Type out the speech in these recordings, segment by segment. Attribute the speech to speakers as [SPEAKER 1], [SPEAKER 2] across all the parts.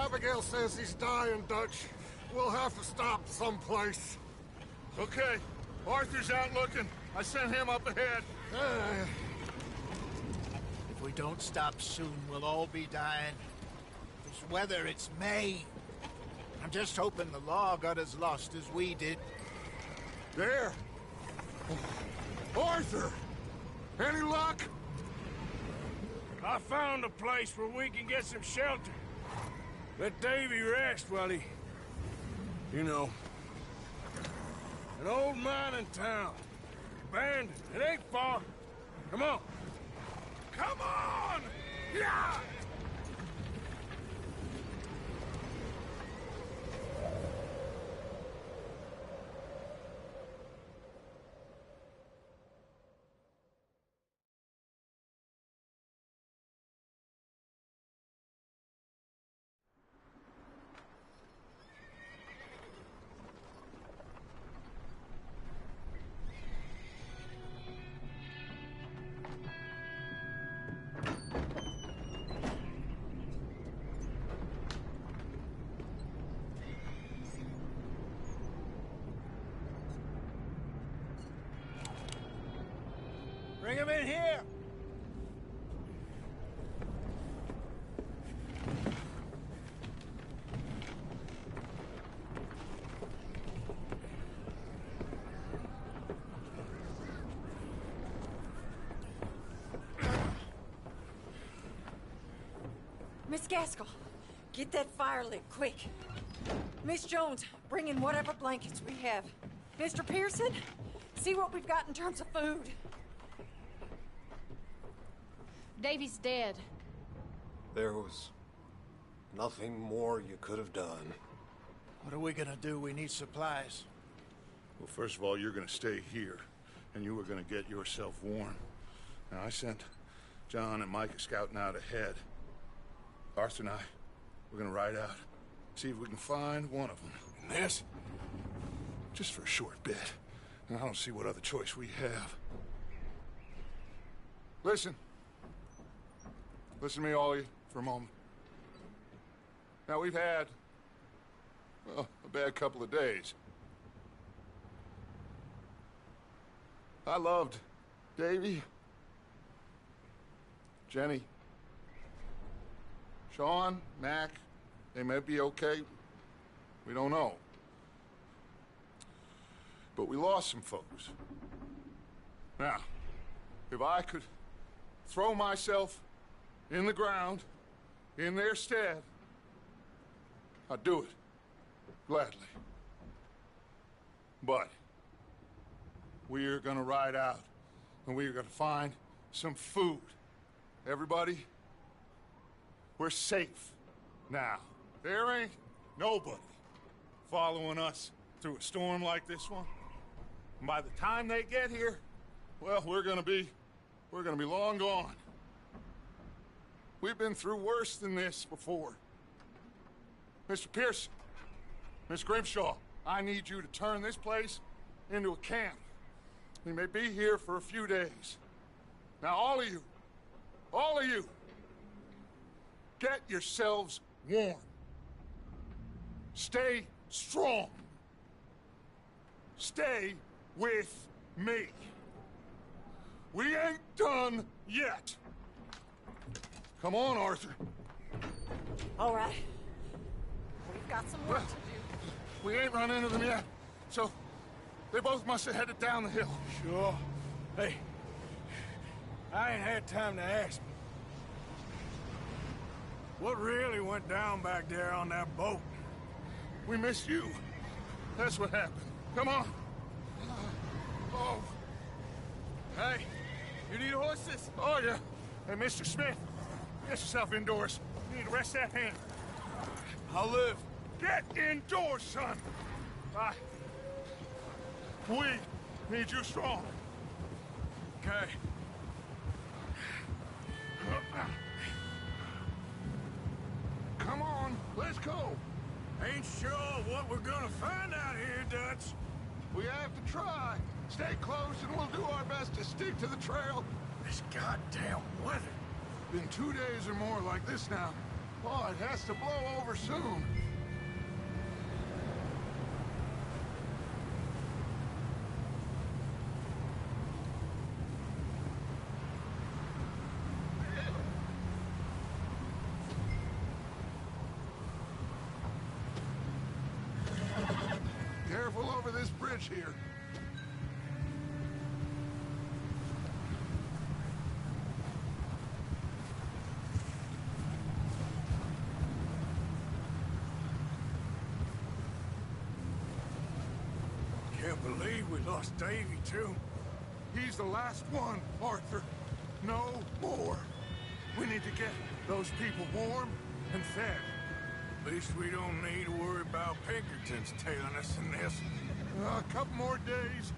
[SPEAKER 1] Abigail says he's dying, Dutch. We'll have to stop someplace.
[SPEAKER 2] Okay. Arthur's out looking. I sent him up ahead.
[SPEAKER 3] If we don't stop soon, we'll all be dying. This weather, it's May. I'm just hoping the law got as lost as we did.
[SPEAKER 1] There! Arthur! Any luck?
[SPEAKER 4] I found a place where we can get some shelter. Let Davy rest while he... You know. An old mining town. Abandoned. It ain't far. Come on. Come on! Yeah!
[SPEAKER 3] Bring him in here!
[SPEAKER 5] Miss Gaskell, get that fire lit, quick. Miss Jones, bring in whatever blankets we have. Mr. Pearson, see what we've got in terms of food.
[SPEAKER 6] Davy's dead.
[SPEAKER 1] There was nothing more you could have done.
[SPEAKER 3] What are we gonna do? We need supplies.
[SPEAKER 2] Well, first of all, you're gonna stay here, and you were gonna get yourself warm. Now, I sent John and Micah scouting out ahead. Arthur and I, we're gonna ride out, see if we can find one of them. And this, just for a short bit. And I don't see what other choice we have. Listen. Listen to me, all of you, for a moment. Now, we've had, well, a bad couple of days. I loved Davy, Jenny, Sean, Mac. They may be okay. We don't know. But we lost some folks. Now, if I could throw myself in the ground, in their stead, I'd do it, gladly. But we're gonna ride out, and we're gonna find some food. Everybody, we're safe now. There ain't nobody following us through a storm like this one. And by the time they get here, well, we're gonna be long gone. We've been through worse than this before. Mr. Pearson, Miss Grimshaw, I need you to turn this place into a camp. We may be here for a few days. Now, all of you, get yourselves warm. Stay strong. Stay with me. We ain't done yet. Come on, Arthur.
[SPEAKER 5] All right. We've got some work to do.
[SPEAKER 2] We ain't run into them yet, so they both must have headed down the hill.
[SPEAKER 4] Sure. Hey, I ain't had time to ask. What really went down back there on that boat?
[SPEAKER 2] We missed you. That's what happened. Come on. Oh.
[SPEAKER 4] Hey, you need horses?
[SPEAKER 2] Oh, yeah. Hey, Mr. Smith, get yourself indoors. You need to rest that hand.
[SPEAKER 4] I'll live.
[SPEAKER 2] Get indoors, son. We need you strong.
[SPEAKER 4] Okay.
[SPEAKER 2] Come on, let's go.
[SPEAKER 4] Ain't sure what we're gonna find out here, Dutch.
[SPEAKER 2] We have to try. Stay close and we'll do our best to stick to the trail.
[SPEAKER 4] This goddamn weather.
[SPEAKER 2] Been 2 days or more like this now. Oh, it has to blow over soon. Careful over this bridge here.
[SPEAKER 4] Can't believe we lost Davy, too.
[SPEAKER 2] He's the last one, Arthur. No more. We need to get those people warm and fed.
[SPEAKER 4] At least we don't need to worry about Pinkertons tailing us in this.
[SPEAKER 2] A couple more days,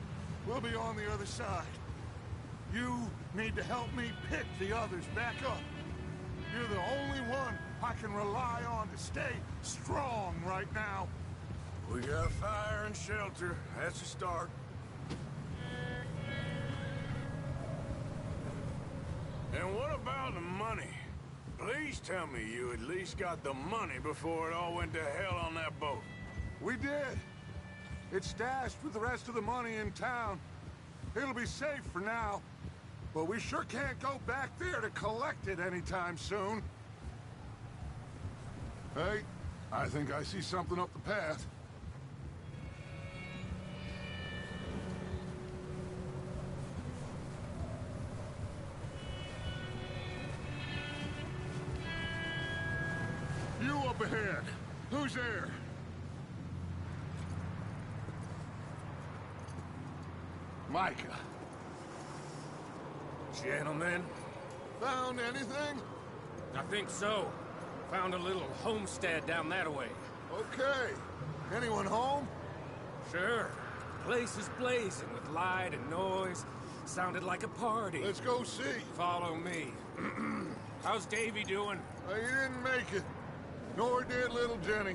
[SPEAKER 2] we'll be on the other side. You need to help me pick the others back up. You're the only one I can rely on to stay strong right now.
[SPEAKER 4] We got fire and shelter. That's a start. And what about the money? Please tell me you at least got the money before it all went to hell on that boat.
[SPEAKER 2] We did. It's stashed with the rest of the money in town. It'll be safe for now. But we sure can't go back there to collect it anytime soon. Hey, I think I see something up the path. You up ahead. Who's there? Micah.
[SPEAKER 7] Gentlemen,
[SPEAKER 2] Found anything?
[SPEAKER 7] I think so. Found a little homestead down that way.
[SPEAKER 2] Okay. Anyone home?
[SPEAKER 7] Sure. Place is blazing with light and noise. Sounded like a party.
[SPEAKER 2] Let's go see.
[SPEAKER 7] Follow me. How's Davy doing?
[SPEAKER 2] He didn't make it. Nor did little Jenny.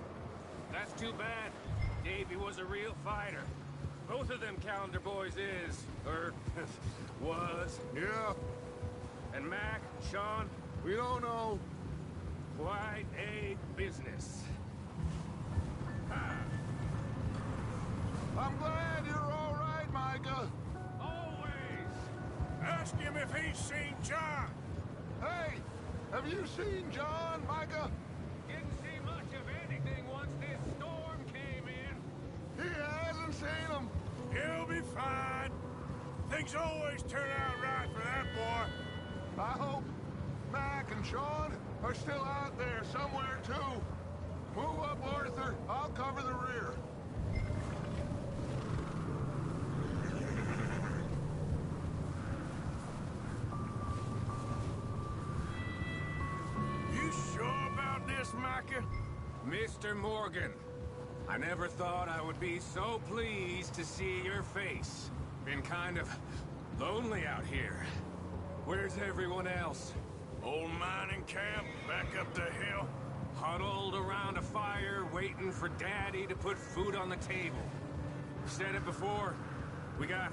[SPEAKER 7] That's too bad. Davy was a real fighter. Both of them calendar boys is, or was.
[SPEAKER 2] Yeah,
[SPEAKER 7] And Mac, Sean,
[SPEAKER 2] we don't know.
[SPEAKER 7] quite a business.
[SPEAKER 2] I'm glad you're all right, Micah.
[SPEAKER 7] Always.
[SPEAKER 4] Ask him if he's seen John.
[SPEAKER 2] Hey, have you seen John, Micah?
[SPEAKER 7] Didn't see much of anything once this storm came in.
[SPEAKER 2] He hasn't seen him.
[SPEAKER 4] He'll be fine. Things always turn out right for that boy.
[SPEAKER 2] I hope Mac and Sean are still out there somewhere, too. Move up, Arthur. I'll cover the rear.
[SPEAKER 4] You sure about this, Micah?
[SPEAKER 7] Mr. Morgan, I never thought I would be so pleased to see your face. Been kind of lonely out here. Where's everyone else?
[SPEAKER 4] Old mining camp back up the hill.
[SPEAKER 7] Huddled around a fire, waiting for Daddy to put food on the table. Said it before, we got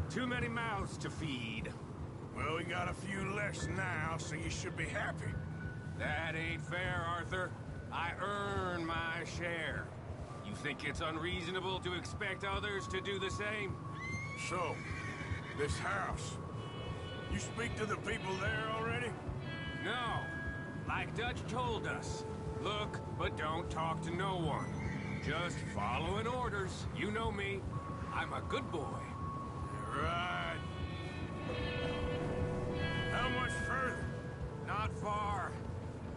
[SPEAKER 7] too many mouths to feed.
[SPEAKER 4] Well, we got a few less now, so you should be happy.
[SPEAKER 7] That ain't fair, Arthur. I earn my share. You think it's unreasonable to expect others to do the same?
[SPEAKER 4] So, this house. You speak to the people there already?
[SPEAKER 7] No. Like Dutch told us. Look, but don't talk to no one. Just following orders. You know me. I'm a good boy.
[SPEAKER 4] Right. How much further?
[SPEAKER 7] Not far.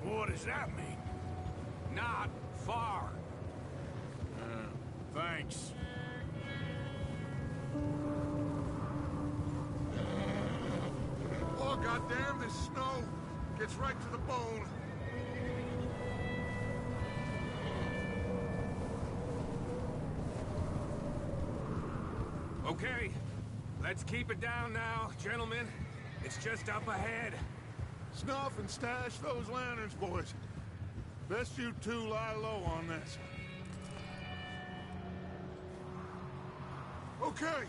[SPEAKER 4] What does that mean?
[SPEAKER 7] Not far.
[SPEAKER 4] Thanks.
[SPEAKER 2] Oh, goddamn, this snow gets right to the bone.
[SPEAKER 7] Okay, let's keep it down now, gentlemen. It's just up ahead.
[SPEAKER 2] Snuff and stash those lanterns, boys. Best you two lie low on this. Okay,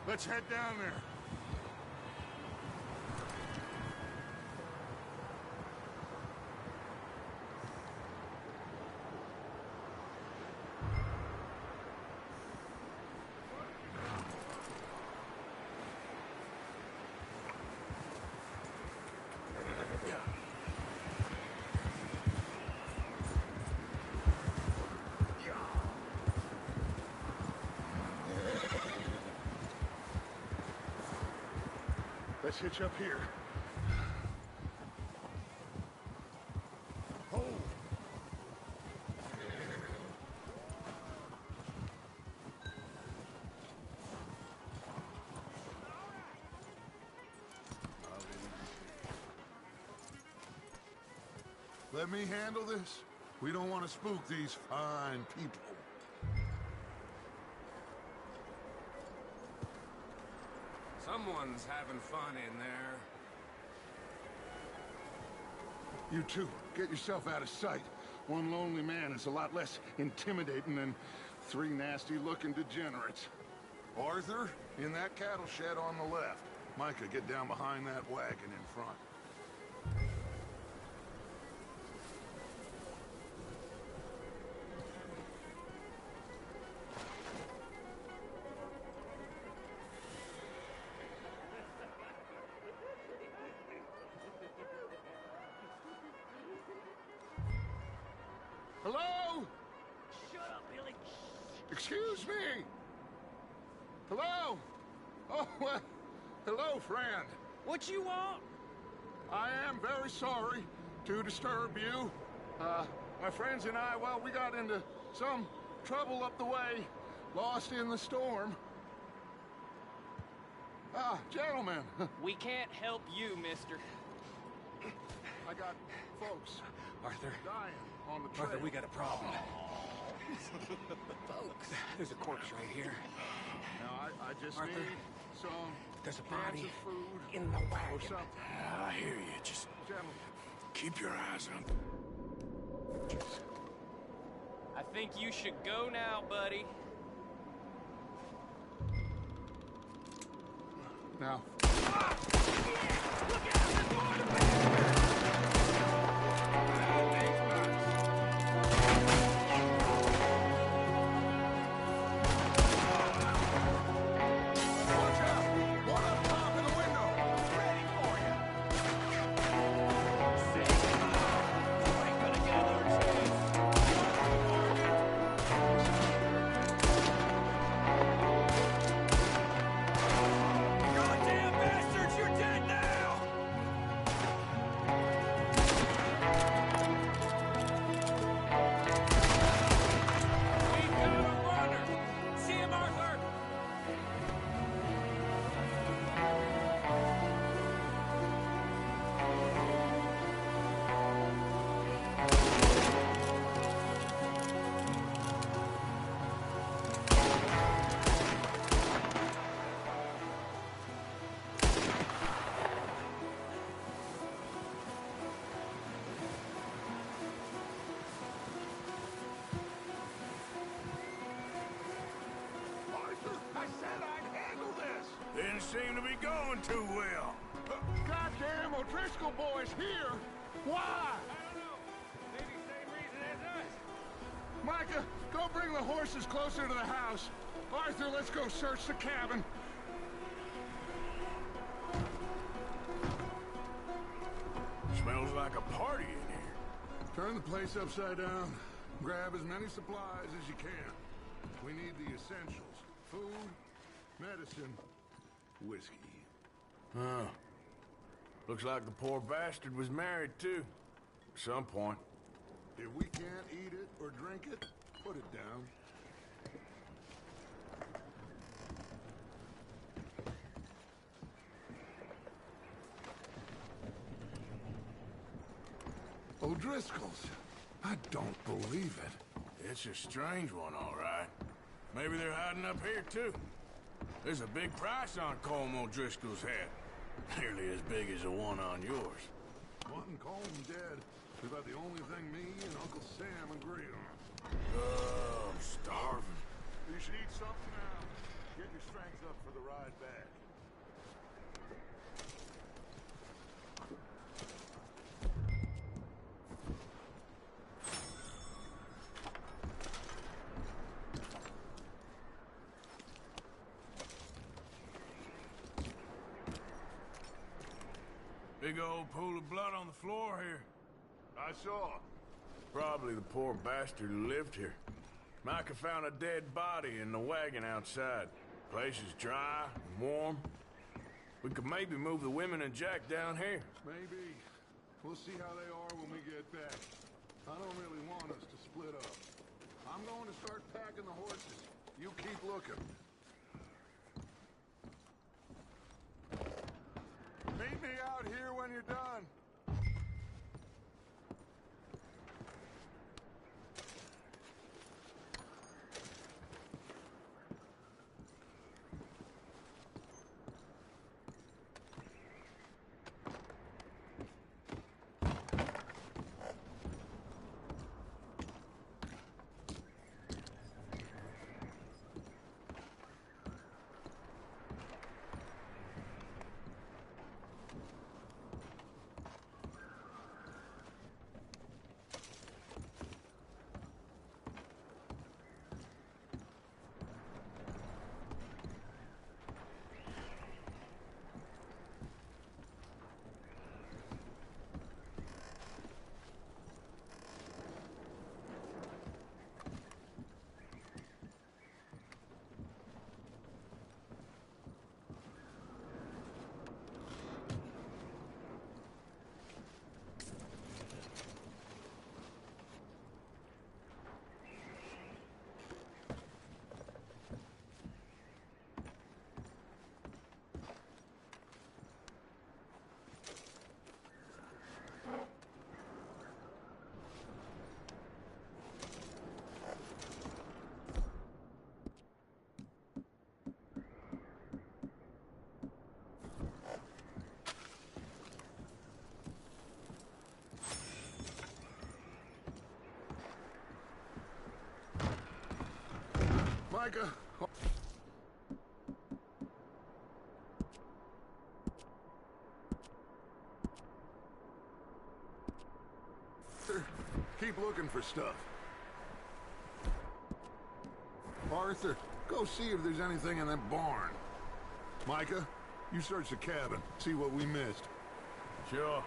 [SPEAKER 2] let's head down there. Let's hitch up here. Oh! Let me handle this. We don't want to spook these fine people.
[SPEAKER 7] Someone's having fun in there.
[SPEAKER 2] You two, get yourself out of sight. One lonely man is a lot less intimidating than three nasty-looking degenerates. Arthur, in that cattle shed on the left. Micah, get down behind that wagon in front. Hello?
[SPEAKER 8] Shut up, Billy.
[SPEAKER 2] Excuse me? Hello? Oh, well, hello, friend.
[SPEAKER 8] What you want?
[SPEAKER 2] I am very sorry to disturb you. My friends and I, well, we got into some trouble up the way, lost in the storm. Ah, gentlemen,
[SPEAKER 8] We can't help you, mister.
[SPEAKER 2] I got folks
[SPEAKER 7] Arthur,
[SPEAKER 2] dying on the trail.
[SPEAKER 7] Arthur, we got a problem. Folks, there's a corpse right here.
[SPEAKER 2] Now, I just
[SPEAKER 7] Arthur,
[SPEAKER 2] need some
[SPEAKER 7] there's a
[SPEAKER 2] cans
[SPEAKER 7] body
[SPEAKER 2] of food
[SPEAKER 7] in the
[SPEAKER 2] or
[SPEAKER 7] wagon.
[SPEAKER 2] something.
[SPEAKER 4] I hear you. Just
[SPEAKER 2] Gentlemen,
[SPEAKER 4] keep your eyes up.
[SPEAKER 8] I think you should go now, buddy.
[SPEAKER 2] now, watch out! One up top in the window!
[SPEAKER 8] Ready for you. You ain't gonna get another chance. Goddamn bastards, you're dead now! We've got a runner! See him, Arthur!
[SPEAKER 2] Arthur, I said I'd handle this!
[SPEAKER 4] Didn't seem to be going too well.
[SPEAKER 2] Goddamn O'Driscoll boys here! Why?
[SPEAKER 7] I don't know. Maybe same reason as us.
[SPEAKER 2] Micah, go bring the horses closer to the house. Arthur, let's go search the cabin.
[SPEAKER 4] Smells like a party in here.
[SPEAKER 2] Turn the place upside down. Grab as many supplies as you can. We need the essentials. Food, medicine, whiskey.
[SPEAKER 4] Huh. Looks like the poor bastard was married, too. At some point.
[SPEAKER 2] If we can't eat it or drink it, put it down. O'Driscoll's. I don't believe it.
[SPEAKER 4] It's a strange one, all right. Maybe they're hiding up here, too. There's a big price on Colm O'Driscoll's head. Nearly as big as the one on yours.
[SPEAKER 2] Wanting Colm dead is about the only thing me and Uncle Sam agree on.
[SPEAKER 4] Oh, I'm starving.
[SPEAKER 2] You should eat something now. Get your strength up for the ride back.
[SPEAKER 4] Big old pool of blood on the floor here.
[SPEAKER 2] I saw.
[SPEAKER 4] Probably the poor bastard who lived here. Micah found a dead body in the wagon outside. Place is dry and warm. We could maybe move the women and Jack down here.
[SPEAKER 2] Maybe. We'll see how they are when we get back. I don't really want us to split up. I'm going to start packing the horses. You keep looking. Meet me out here when you're done. Micah. Keep looking for stuff. Arthur, go see if there's anything in that barn. Micah, you search the cabin, see what we missed.
[SPEAKER 4] Sure.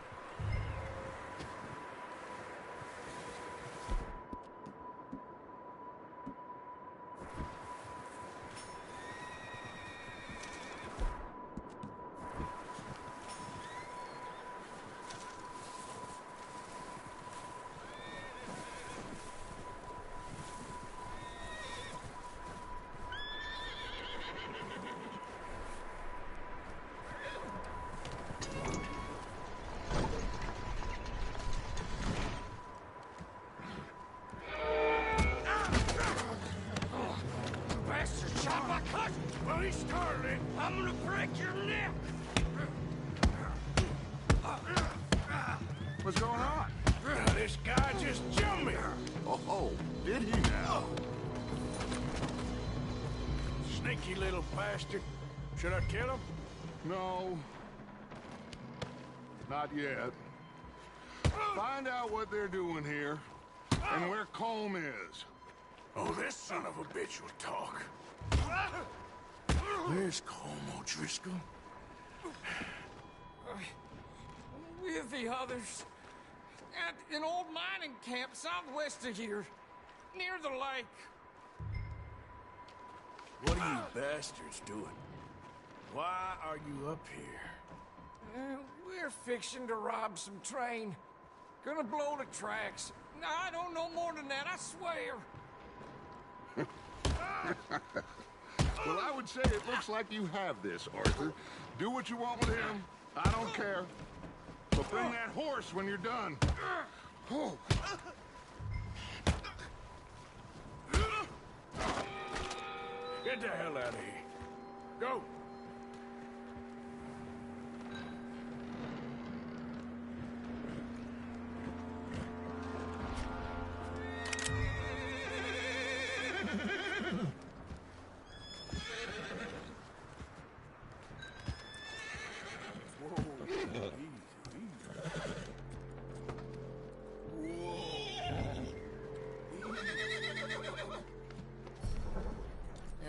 [SPEAKER 8] Well, he started it. I'm gonna break your neck.
[SPEAKER 2] What's going on?
[SPEAKER 4] This guy just jumped me.
[SPEAKER 2] Oh, did he now?
[SPEAKER 4] Sneaky little bastard. Should I kill him?
[SPEAKER 2] No. Not yet. Find out what they're doing here, and where Colm is.
[SPEAKER 4] Oh, this son of a bitch will talk. Where's Colm O'Driscoll?
[SPEAKER 8] With the others. At an old mining camp southwest of here. Near the lake.
[SPEAKER 4] What are you bastards doing? Why are you up here?
[SPEAKER 8] We're fixing to rob some train. Gonna blow the tracks. I don't know more than that, I swear.
[SPEAKER 2] Well, I would say it looks like you have this, Arthur. Do what you want with him. I don't care. But bring that horse when you're done. Oh.
[SPEAKER 4] Get the hell out of here. Go.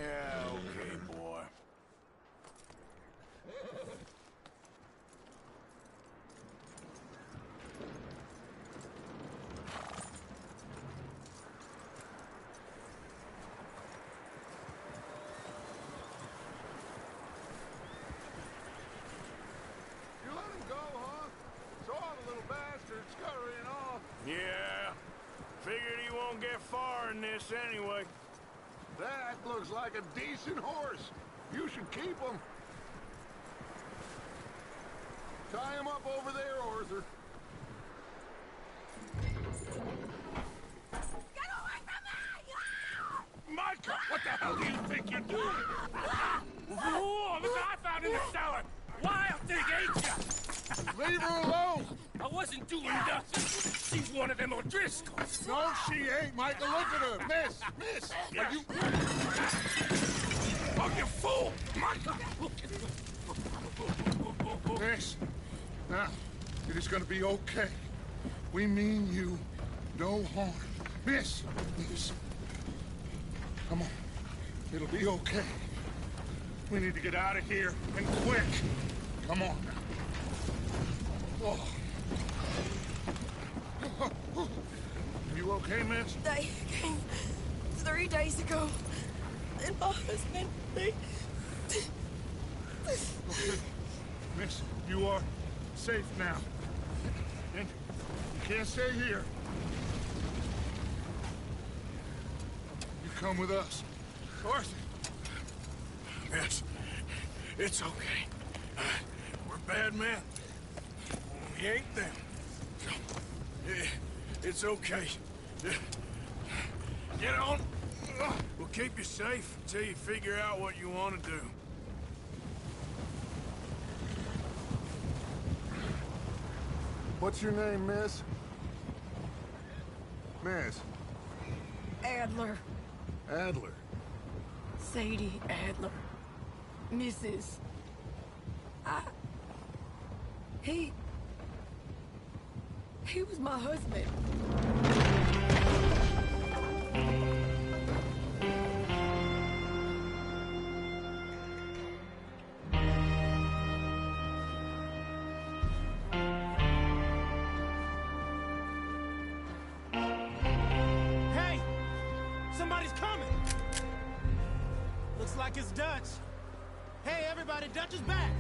[SPEAKER 4] Yeah, okay, boy. gonna get far in this anyway.
[SPEAKER 2] That looks like a decent horse. You should keep him. Tie him up over there, Arthur.
[SPEAKER 5] Get away from me!
[SPEAKER 2] Micah, what the hell do you think you're doing?
[SPEAKER 7] Whoa, look what I found in the cellar! Wild thing, ain't ya?
[SPEAKER 2] Leave her alone!
[SPEAKER 7] I wasn't doing nothing. She's one of them O'Driscolls.
[SPEAKER 2] No, she ain't, Micah. Look at her. Miss, are you...
[SPEAKER 7] Oh, you fool! Micah!
[SPEAKER 2] Miss, now, it is gonna be okay. We mean you no harm. Miss, come on. It'll be okay. We need to get out of here, and quick. Come on now. Oh. You okay, miss?
[SPEAKER 9] They came 3 days ago. And my husband, they...
[SPEAKER 2] Miss, you are safe now. And you can't stay here. You come with us. Arthur.
[SPEAKER 4] Yes, it's okay. We're bad men. We ain't them. So, it's okay. Get on. We'll keep you safe until you figure out what you want to do.
[SPEAKER 2] What's your name, miss? Miss.
[SPEAKER 9] Adler.
[SPEAKER 2] Adler.
[SPEAKER 9] Sadie Adler. Mrs. He was my husband.
[SPEAKER 10] Hey! Somebody's coming! Looks like it's Dutch. Hey, everybody, Dutch is back!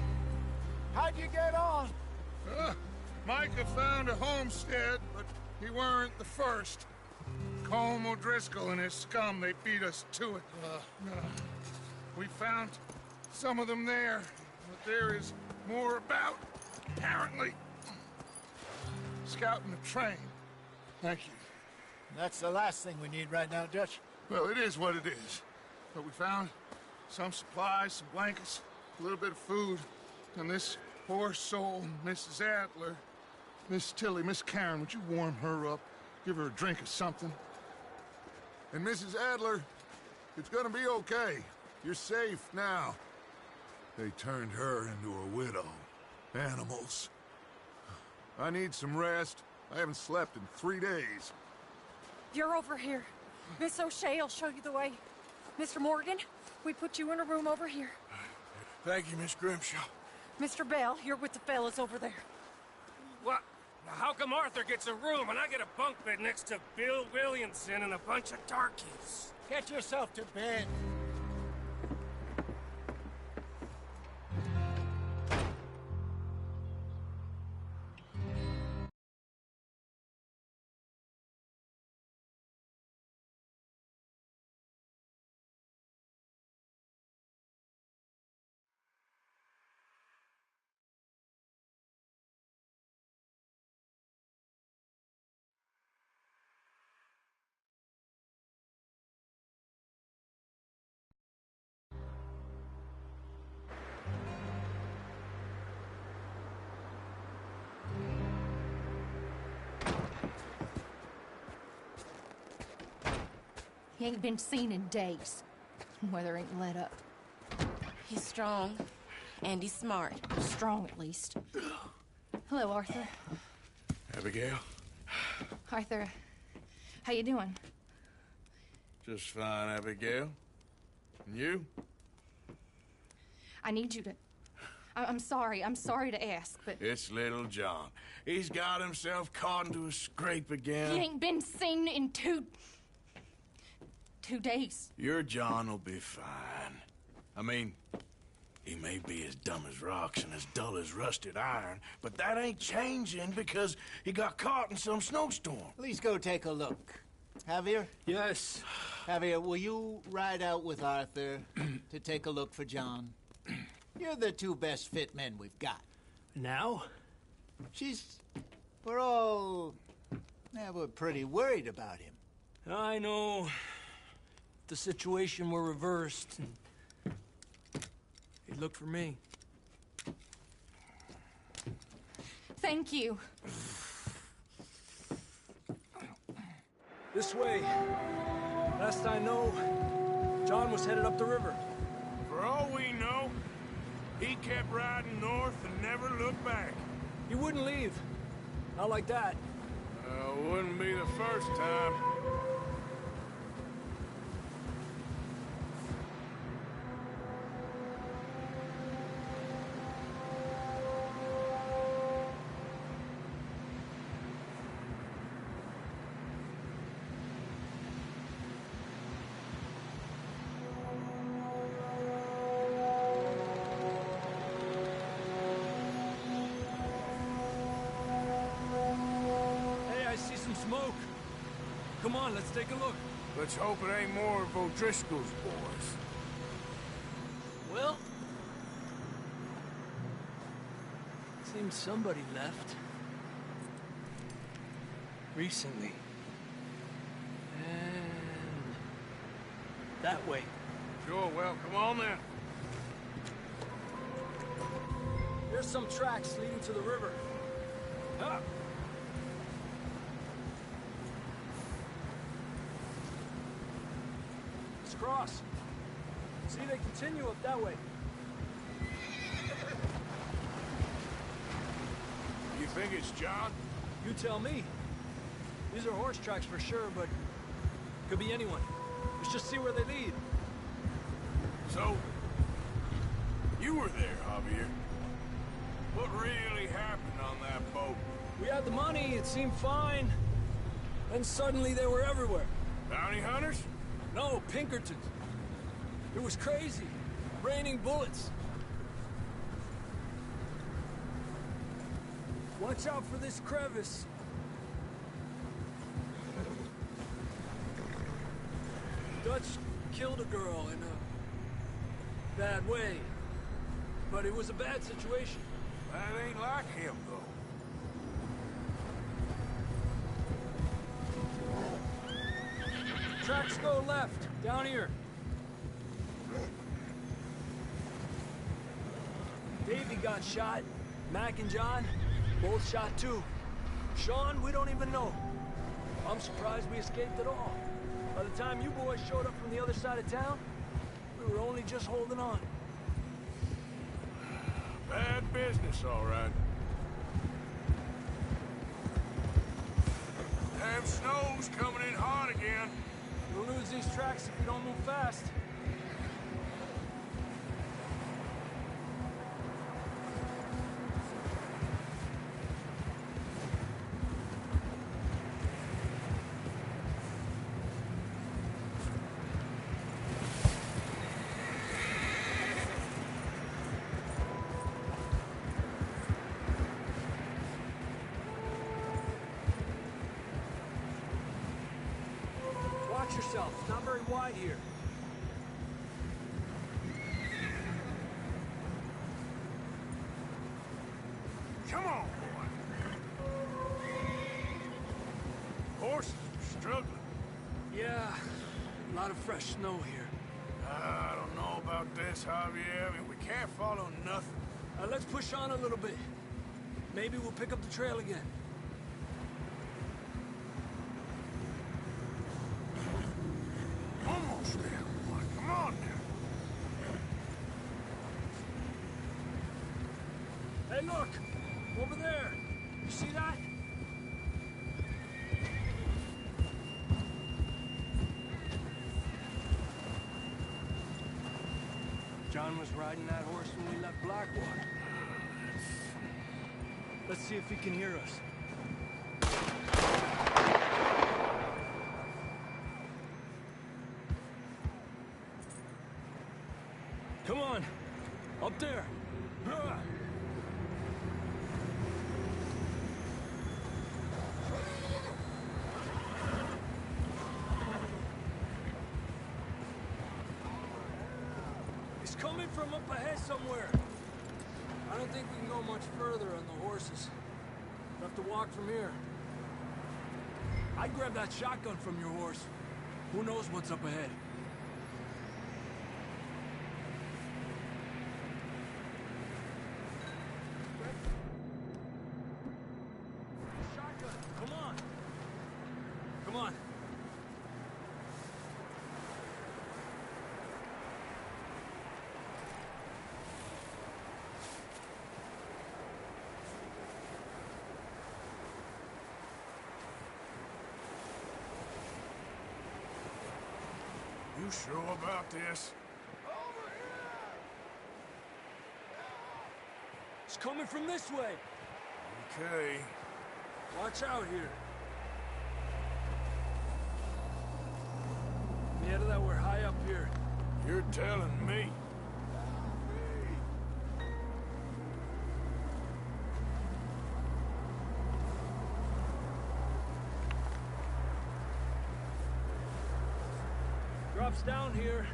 [SPEAKER 3] How'd you get on?
[SPEAKER 2] Micah found a homestead, but he weren't the first. Colm O'Driscoll and his scum, they beat us to it. We found some of them there, but there is more about, apparently. Scouting the train. Thank you.
[SPEAKER 3] That's the last thing we need right now, Dutch.
[SPEAKER 2] Well, it is what it is. But we found some supplies, some blankets, a little bit of food, and this poor soul, Mrs. Adler, Miss Tilly, Miss Karen, would you warm her up? Give her a drink or something? And Mrs. Adler, it's gonna be okay. You're safe now. They turned her into a widow. Animals. I need some rest. I haven't slept in 3 days.
[SPEAKER 5] You're over here. Miss O'Shea will show you the way. Mr. Morgan, we put you in a room over here.
[SPEAKER 4] Thank you, Miss Grimshaw.
[SPEAKER 5] Mr. Bell, you're with the fellas over there.
[SPEAKER 7] What? How come Arthur gets a room and I get a bunk bed next to Bill Williamson and a bunch of darkies?
[SPEAKER 3] Get yourself to bed.
[SPEAKER 6] He ain't been seen in days. Weather ain't let up.
[SPEAKER 9] He's strong, and he's smart.
[SPEAKER 6] Strong, at least. Hello, Arthur.
[SPEAKER 4] Abigail?
[SPEAKER 6] Arthur, how you doing?
[SPEAKER 4] Just fine, Abigail. And you?
[SPEAKER 6] I need you to... I'm sorry to ask, but...
[SPEAKER 4] It's little John. He's got himself caught into a scrape again.
[SPEAKER 6] He ain't been seen in two days.
[SPEAKER 4] Your John will be fine. I mean, he may be as dumb as rocks and as dull as rusted iron, but that ain't changing because he got caught in some snowstorm.
[SPEAKER 3] Please go take a look. Javier?
[SPEAKER 11] Yes.
[SPEAKER 3] Javier, will you ride out with Arthur to take a look for John? You're the two best fit men we've got.
[SPEAKER 11] Now?
[SPEAKER 3] We're all... Yeah, we're pretty worried about him.
[SPEAKER 11] I know. If the situation were reversed, he'd look for me.
[SPEAKER 6] Thank you.
[SPEAKER 11] This way. Last I know, John was headed up the river.
[SPEAKER 4] For all we know, he kept riding north and never looked back.
[SPEAKER 11] He wouldn't leave. Not like that.
[SPEAKER 4] Wouldn't be the first time.
[SPEAKER 11] Smoke. Come on, let's take a look.
[SPEAKER 4] Let's hope it ain't more of O'Driscoll's boys.
[SPEAKER 11] Well, seems somebody left. Recently. And that way.
[SPEAKER 4] Sure, well, come on then.
[SPEAKER 11] There's some tracks leading to the river. Ah. Cross. See, they continue up that way.
[SPEAKER 4] You think it's John?
[SPEAKER 11] You tell me. These are horse tracks for sure, but could be anyone. Let's just see where they lead.
[SPEAKER 4] So, you were there, Javier. What really happened on that boat?
[SPEAKER 11] We had the money, it seemed fine. Then suddenly they were everywhere.
[SPEAKER 4] Bounty hunters?
[SPEAKER 11] No, Pinkertons. It was crazy. Raining bullets. Watch out for this crevice. Dutch killed a girl in a bad way. But it was a bad situation.
[SPEAKER 4] That ain't like him, though.
[SPEAKER 11] Tracks go left, down here. Davey got shot. Mac and John, both shot too. Sean, we don't even know. I'm surprised we escaped at all. By the time you boys showed up from the other side of town, we were only just holding on.
[SPEAKER 4] Bad business, all right. Damn snow's coming in hot again.
[SPEAKER 11] We'll lose these tracks if we don't move fast. Watch yourself. It's not very wide here.
[SPEAKER 4] Come on, boy. Horses are struggling.
[SPEAKER 11] Yeah, a lot of fresh snow here.
[SPEAKER 4] I don't know about this, Javier. I mean, we can't follow nothing.
[SPEAKER 11] Let's push on a little bit. Maybe we'll pick up the trail again.
[SPEAKER 4] Almost there, boy. Come on now.
[SPEAKER 11] Hey, look! Over there! You see that? John was riding that horse when we left Blackwater. Let's see if he can hear us. Come on! Up there! He's coming from up ahead somewhere. I don't think we can go much further on the horses. We'll have to walk from here. I'd grab that shotgun from your horse. Who knows what's up ahead? Shotgun, come on. Come on.
[SPEAKER 4] You sure about this?
[SPEAKER 11] It's coming from this way.
[SPEAKER 4] Okay.
[SPEAKER 11] Watch out here. Yeah, that we're high up here.
[SPEAKER 4] You're telling me.
[SPEAKER 11] Drops down here.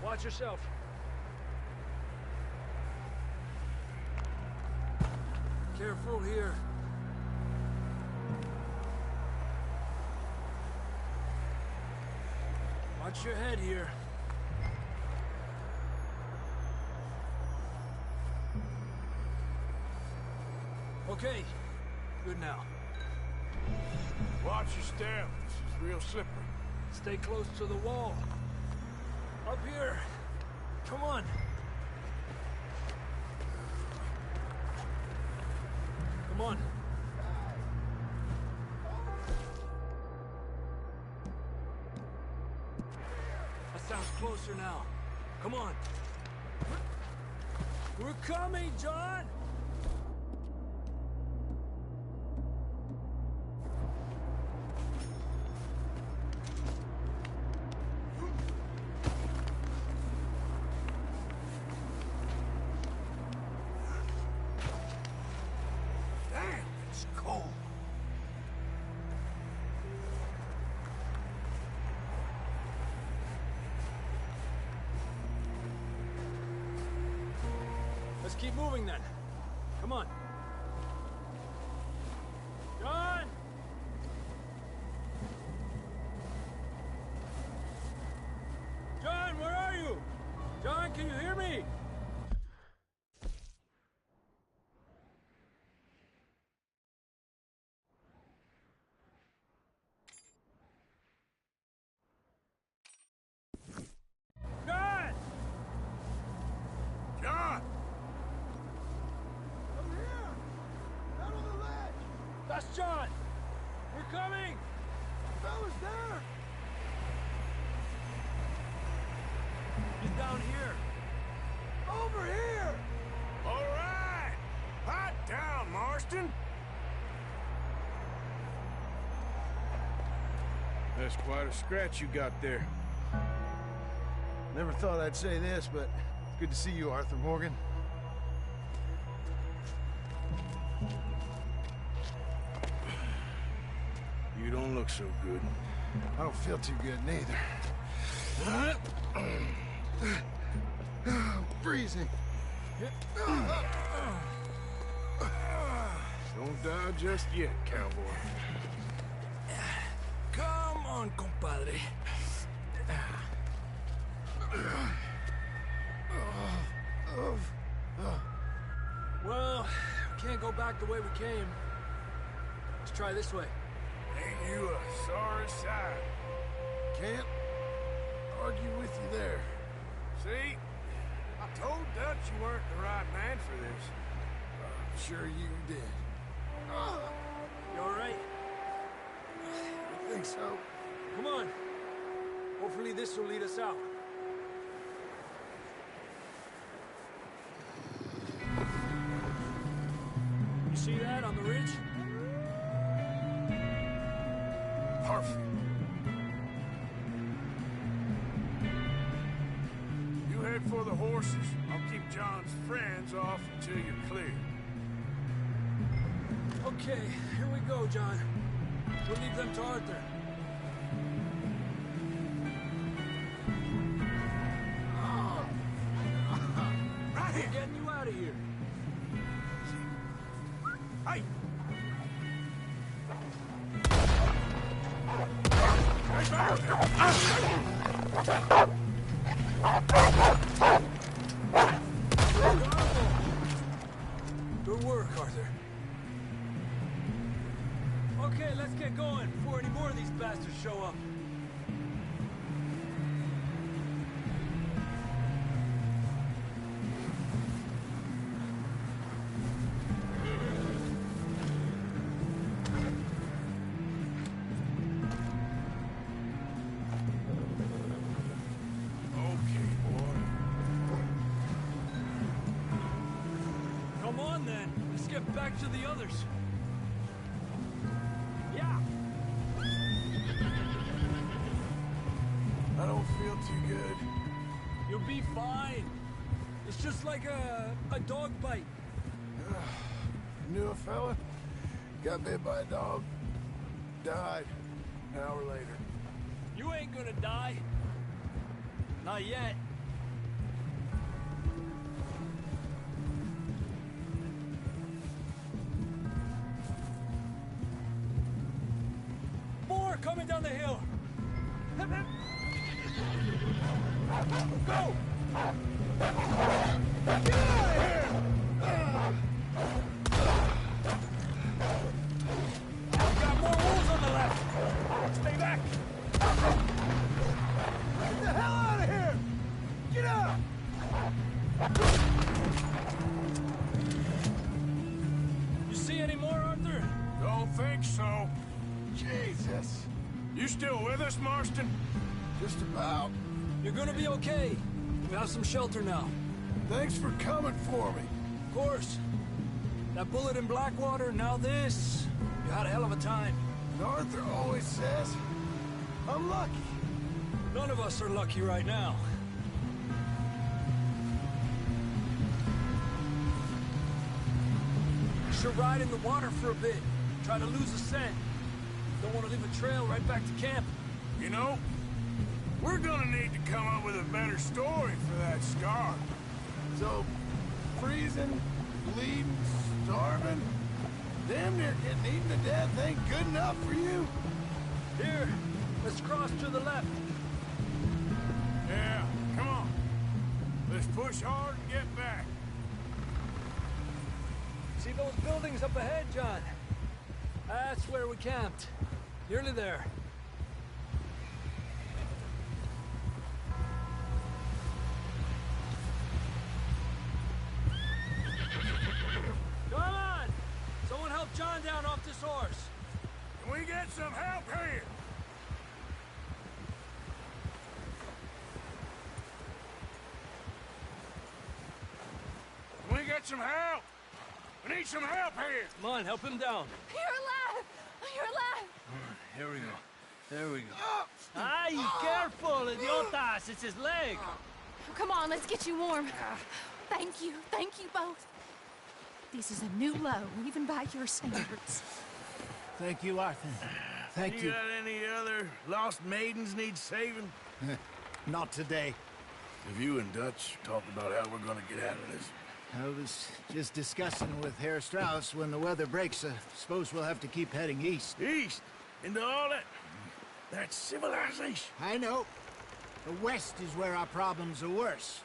[SPEAKER 11] Watch yourself. Careful here. Watch your head here. Okay, good now.
[SPEAKER 4] Watch your step. This is real slippery.
[SPEAKER 11] Stay close to the wall. Up here. Come on. Come on. That sounds closer now. Come on. We're coming, John! Let's keep moving then. Come on. John! John, where are you? John, can you hear me? John!
[SPEAKER 4] John!
[SPEAKER 11] That's John! We're coming!
[SPEAKER 4] Fella's there!
[SPEAKER 11] He's down here.
[SPEAKER 4] Over here! All right! Hot down, Marston! That's quite a scratch you got there.
[SPEAKER 12] Never thought I'd say this, but it's good to see you, Arthur Morgan.
[SPEAKER 4] You don't look so good.
[SPEAKER 12] I don't feel too good, neither. I'm freezing.
[SPEAKER 4] Don't die just yet, cowboy.
[SPEAKER 11] Come on, compadre. Well, we can't go back the way we came. Let's try this way.
[SPEAKER 4] Ain't you a sorry sight?
[SPEAKER 12] Can't argue with you there.
[SPEAKER 4] See? I told Dutch you weren't the right man for this.
[SPEAKER 12] I'm sure you did.
[SPEAKER 11] You all right?
[SPEAKER 12] I think so.
[SPEAKER 11] Come on. Hopefully this will lead us out. You see that on the ridge?
[SPEAKER 4] Perfect. You head head for the horses. I'll keep John's friends off until you're clear.
[SPEAKER 11] Okay, here we go, John. We'll leave them to Arthur.
[SPEAKER 4] Right here!
[SPEAKER 11] We're getting you out of here.
[SPEAKER 4] Hey!
[SPEAKER 11] Good work, Arthur. Okay, let's get going before any more of these bastards show up.
[SPEAKER 4] Okay, boy.
[SPEAKER 11] Come on, then. Let's get back to the others. Yeah.
[SPEAKER 12] I don't feel too good.
[SPEAKER 11] You'll be fine. It's just like a dog bite.
[SPEAKER 12] Knew a fella, got bit by a dog, died an hour later.
[SPEAKER 11] You ain't gonna die. Not yet. More coming down the hill. Go! Get out of here! We got more wolves on the left. Stay back.
[SPEAKER 12] Get the hell out of here! Get out!
[SPEAKER 11] You see any more, Arthur?
[SPEAKER 4] Don't think so.
[SPEAKER 12] Jesus!
[SPEAKER 4] You still with us, Marston?
[SPEAKER 12] Just about.
[SPEAKER 11] You're gonna be okay. We have some shelter now.
[SPEAKER 12] Thanks for coming for me.
[SPEAKER 11] Of course. That bullet in Blackwater, now this. You had a hell of a time.
[SPEAKER 12] And Arthur always says, I'm lucky.
[SPEAKER 11] None of us are lucky right now. You should ride in the water for a bit. Try to lose a scent. Don't want to leave a trail right back to camp.
[SPEAKER 4] You know, we're gonna need to come up with a better story for that scar.
[SPEAKER 12] So, freezing, bleeding, starving, damn near getting eaten to death ain't good enough for you?
[SPEAKER 11] Here, let's cross to the left.
[SPEAKER 4] Yeah, come on. Let's push hard and get back.
[SPEAKER 11] See those buildings up ahead, John? That's where we camped. Nearly there. Come on! Someone help John down off this horse.
[SPEAKER 4] Can we get some help here? Can we get some help? We need some help here.
[SPEAKER 11] Come on, help him down.
[SPEAKER 9] You're alive! You're alive!
[SPEAKER 11] Here we go. There we go. Ay, careful, idiotas! It's his leg.
[SPEAKER 6] Come on, let's get you warm. Thank you both. This is a new low, even by your standards.
[SPEAKER 3] Thank you, Arthur. Thank you.
[SPEAKER 4] Got any other lost maidens need saving?
[SPEAKER 3] Not today.
[SPEAKER 12] Have you and Dutch talked about how we're gonna get out of this?
[SPEAKER 3] I was just discussing with Herr Strauss when the weather breaks. Suppose we'll have to keep heading east.
[SPEAKER 4] East? Into all that civilization?
[SPEAKER 3] I know. The west is where our problems are worse.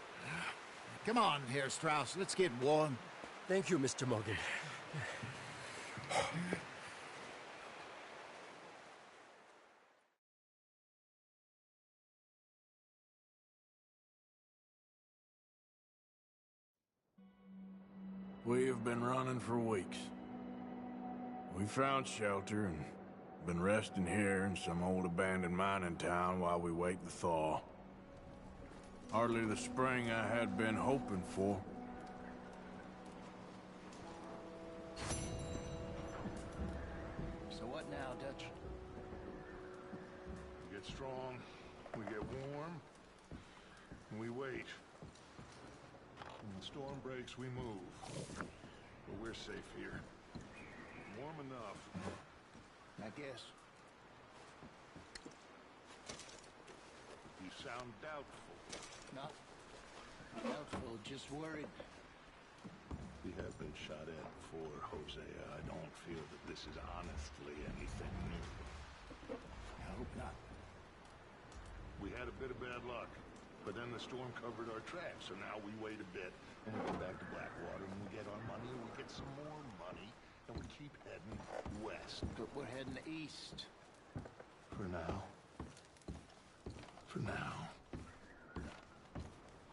[SPEAKER 3] Come on, Herr Strauss, let's get warm.
[SPEAKER 11] Thank you, Mr. Morgan.
[SPEAKER 4] We have been running for weeks. We found shelter and been resting here in some old abandoned mining town while we wait the thaw. Hardly the spring I had been hoping for.
[SPEAKER 10] So what now, Dutch?
[SPEAKER 2] We get strong, we get warm, and we wait. When the storm breaks, we move. But we're safe here. Warm enough.
[SPEAKER 12] I guess.
[SPEAKER 2] You sound doubtful.
[SPEAKER 12] Not doubtful, just worried.
[SPEAKER 2] We have been shot at before, Hosea. I don't feel that this is honestly anything new.
[SPEAKER 12] I hope not.
[SPEAKER 2] We had a bit of bad luck, but then the storm covered our tracks, so now we wait a bit, and we get back to Blackwater, and we get our money, and we get some more money, and we keep heading west.
[SPEAKER 12] But we're heading east.
[SPEAKER 2] For now. For now.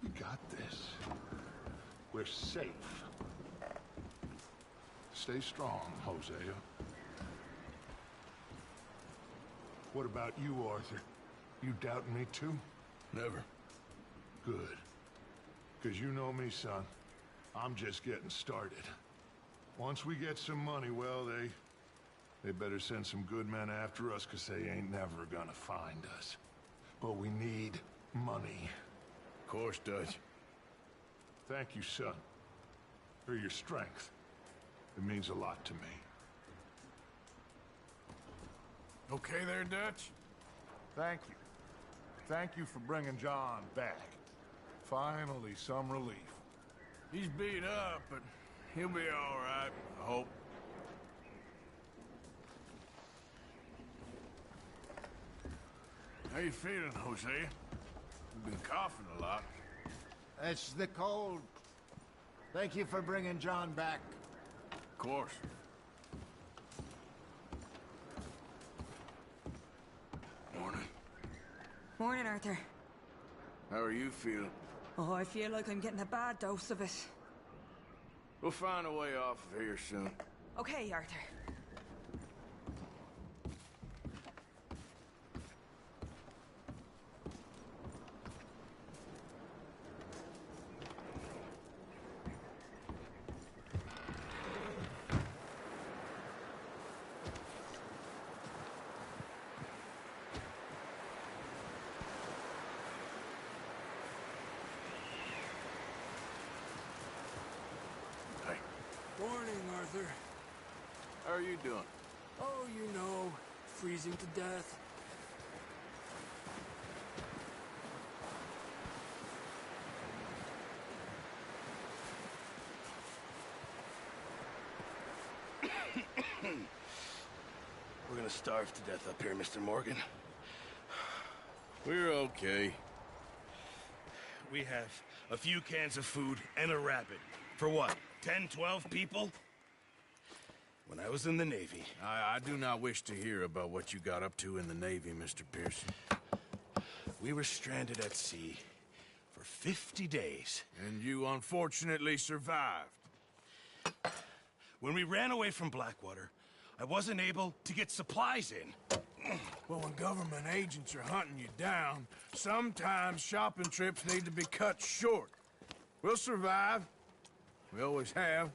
[SPEAKER 2] We got this. We're safe. Stay strong, Hosea. What about you, Arthur? You doubting me too?
[SPEAKER 12] Never.
[SPEAKER 2] Good. Because you know me, son. I'm just getting started. Once we get some money, well, they better send some good men after us, because they ain't never gonna find us. But we need money.
[SPEAKER 12] Of course, Dutch.
[SPEAKER 2] Thank you, son. For your strength. It means a lot to me.
[SPEAKER 4] Okay there, Dutch?
[SPEAKER 2] Thank you. Thank you for bringing John back. Finally, some relief.
[SPEAKER 4] He's beat up, but he'll be all right, I hope. How you feeling, Hosea? You've been coughing a lot.
[SPEAKER 3] It's the cold. Thank you for bringing John back.
[SPEAKER 4] Of course. Morning.
[SPEAKER 9] Morning, Arthur.
[SPEAKER 4] How are you feeling?
[SPEAKER 9] Oh, I feel like I'm getting a bad dose of it.
[SPEAKER 4] We'll find a way off of here soon.
[SPEAKER 9] Okay, Arthur.
[SPEAKER 11] Morning, Arthur.
[SPEAKER 4] How are you doing?
[SPEAKER 11] Oh, you know, freezing to death.
[SPEAKER 10] We're gonna starve to death up here, Mr. Morgan.
[SPEAKER 4] We're okay.
[SPEAKER 10] We have a few cans of food and a rabbit. For what, 10, 12 people? When I was in the Navy...
[SPEAKER 4] I do not wish to hear about what you got up to in the Navy, Mr. Pearson.
[SPEAKER 10] We were stranded at sea for 50 days.
[SPEAKER 4] And you unfortunately survived.
[SPEAKER 10] When we ran away from Blackwater, I wasn't able to get supplies in.
[SPEAKER 4] Well, when government agents are hunting you down, sometimes shopping trips need to be cut short. We'll survive. We always have.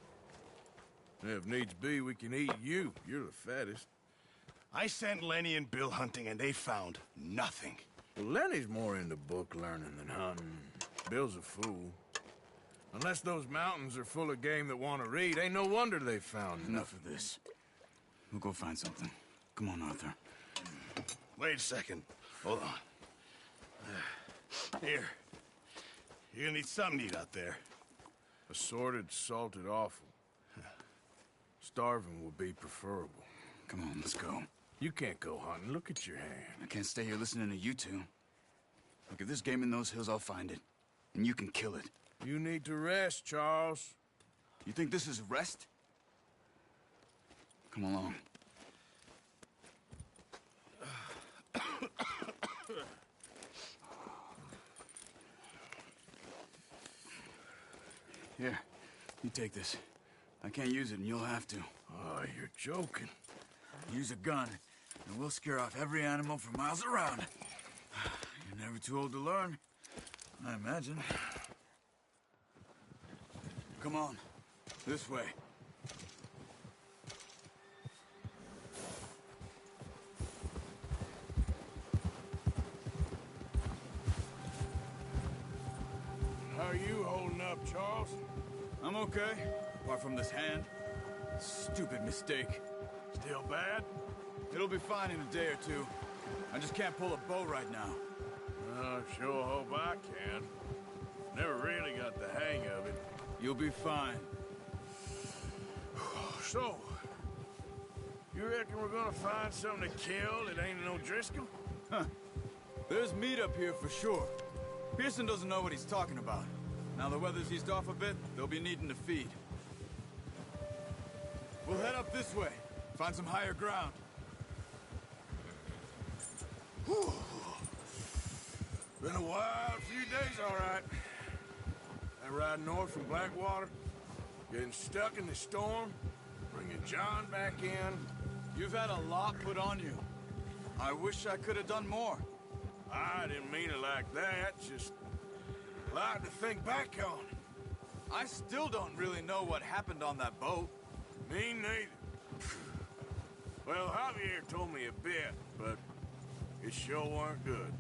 [SPEAKER 4] And if needs be, we can eat you. You're the fattest.
[SPEAKER 10] I sent Lenny and Bill hunting, and they found nothing.
[SPEAKER 4] Well, Lenny's more into book learning than hunting. Bill's a fool. Unless those mountains are full of game that want to read, ain't no wonder they found
[SPEAKER 13] Enough of this. We'll go find something. Come on, Arthur.
[SPEAKER 10] Wait a second. Hold on. Here. You're gonna need something to eat out there.
[SPEAKER 4] Assorted, salted offal. Starving would be preferable.
[SPEAKER 13] Come on, let's go.
[SPEAKER 4] You can't go hunting. Look at your hand.
[SPEAKER 13] I can't stay here listening to you two. Look, if there's game in those hills, I'll find it. And you can kill it.
[SPEAKER 4] You need to rest, Charles.
[SPEAKER 13] You think this is rest? Come along. Here, you take this. I can't use it, and you'll have to.
[SPEAKER 4] Oh, you're joking.
[SPEAKER 13] Use a gun, and we'll scare off every animal for miles around. You're never too old to learn, I imagine. Come on, this way.
[SPEAKER 4] How are you holding up, Charles?
[SPEAKER 13] I'm okay, apart from this hand. Stupid mistake.
[SPEAKER 4] Still bad?
[SPEAKER 13] It'll be fine in a day or two. I just can't pull a bow right now.
[SPEAKER 4] I sure hope I can. Never really got the hang of it.
[SPEAKER 13] You'll be fine.
[SPEAKER 4] So, you reckon we're gonna find something to kill that ain't no Driscoll?
[SPEAKER 13] Huh. There's meat up here for sure. Pearson doesn't know what he's talking about. Now the weather's eased off a bit, they'll be needing to feed. We'll head up this way. Find some higher ground.
[SPEAKER 4] Whew. Been a wild few days, all right. I ride north from Blackwater, getting stuck in the storm, bringing John back in.
[SPEAKER 13] You've had a lot put on you. I wish I could have done more.
[SPEAKER 4] I didn't mean it like that, just a lot to think back on.
[SPEAKER 13] I still don't really know what happened on that boat.
[SPEAKER 4] Me neither. Well, Javier told me a bit, but it sure weren't good.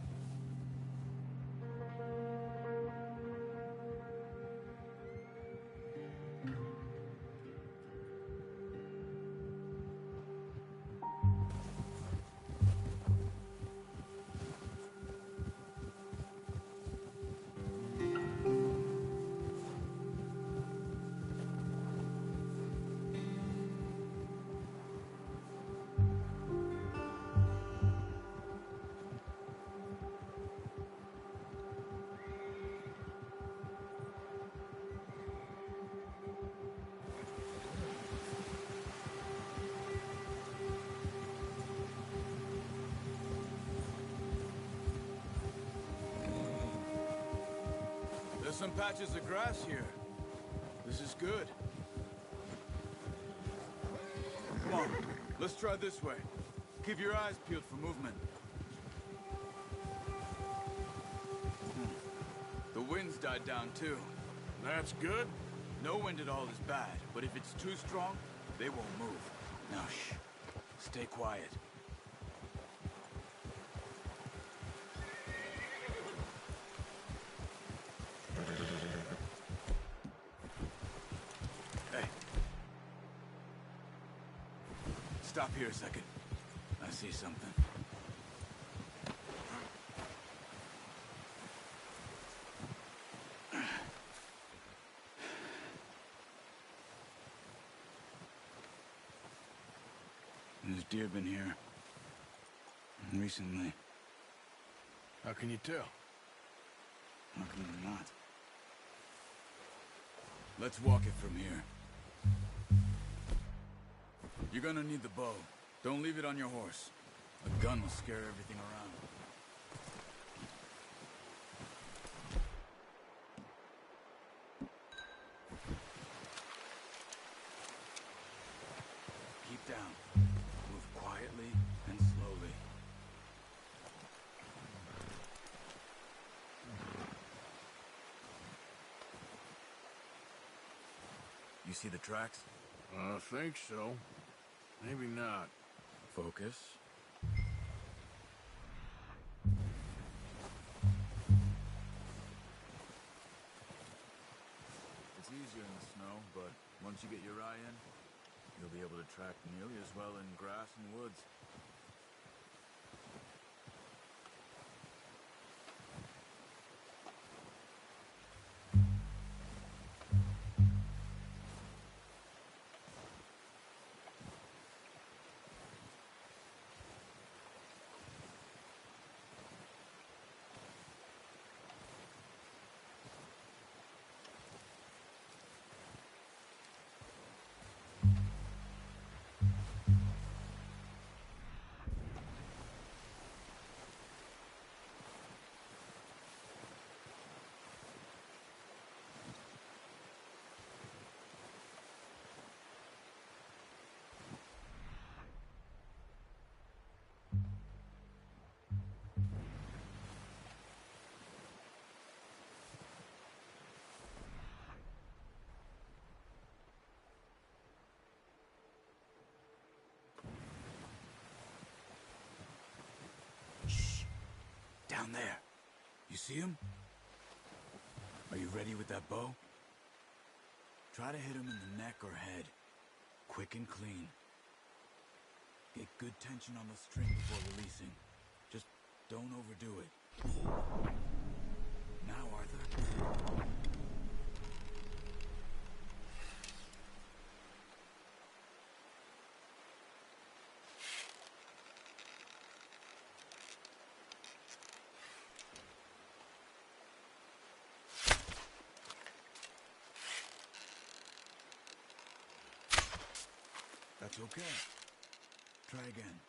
[SPEAKER 13] There's some patches of grass here. This is good. Come on, let's try this way. Keep your eyes peeled for movement. The wind's died down too.
[SPEAKER 4] That's good.
[SPEAKER 13] No wind at all is bad, but if it's too strong, they won't move. Now shh, stay quiet. Stop here a second. I see something. There's deer been here. Recently.
[SPEAKER 4] How can you tell?
[SPEAKER 13] How can you not? Let's walk it from here. You're gonna need the bow. Don't leave it on your horse. A gun will scare everything around. Keep down. Move quietly and slowly. You see the tracks?
[SPEAKER 4] I think so. Maybe not.
[SPEAKER 13] Focus. It's easier in the snow, but once you get your eye in, you'll be able to track nearly as well in grass and woods. Down there. You see him? Are you ready with that bow? Try to hit him in the neck or head. Quick and clean. Get good tension on the string before releasing. Just don't overdo it. Now, Arthur. That's okay. Try again.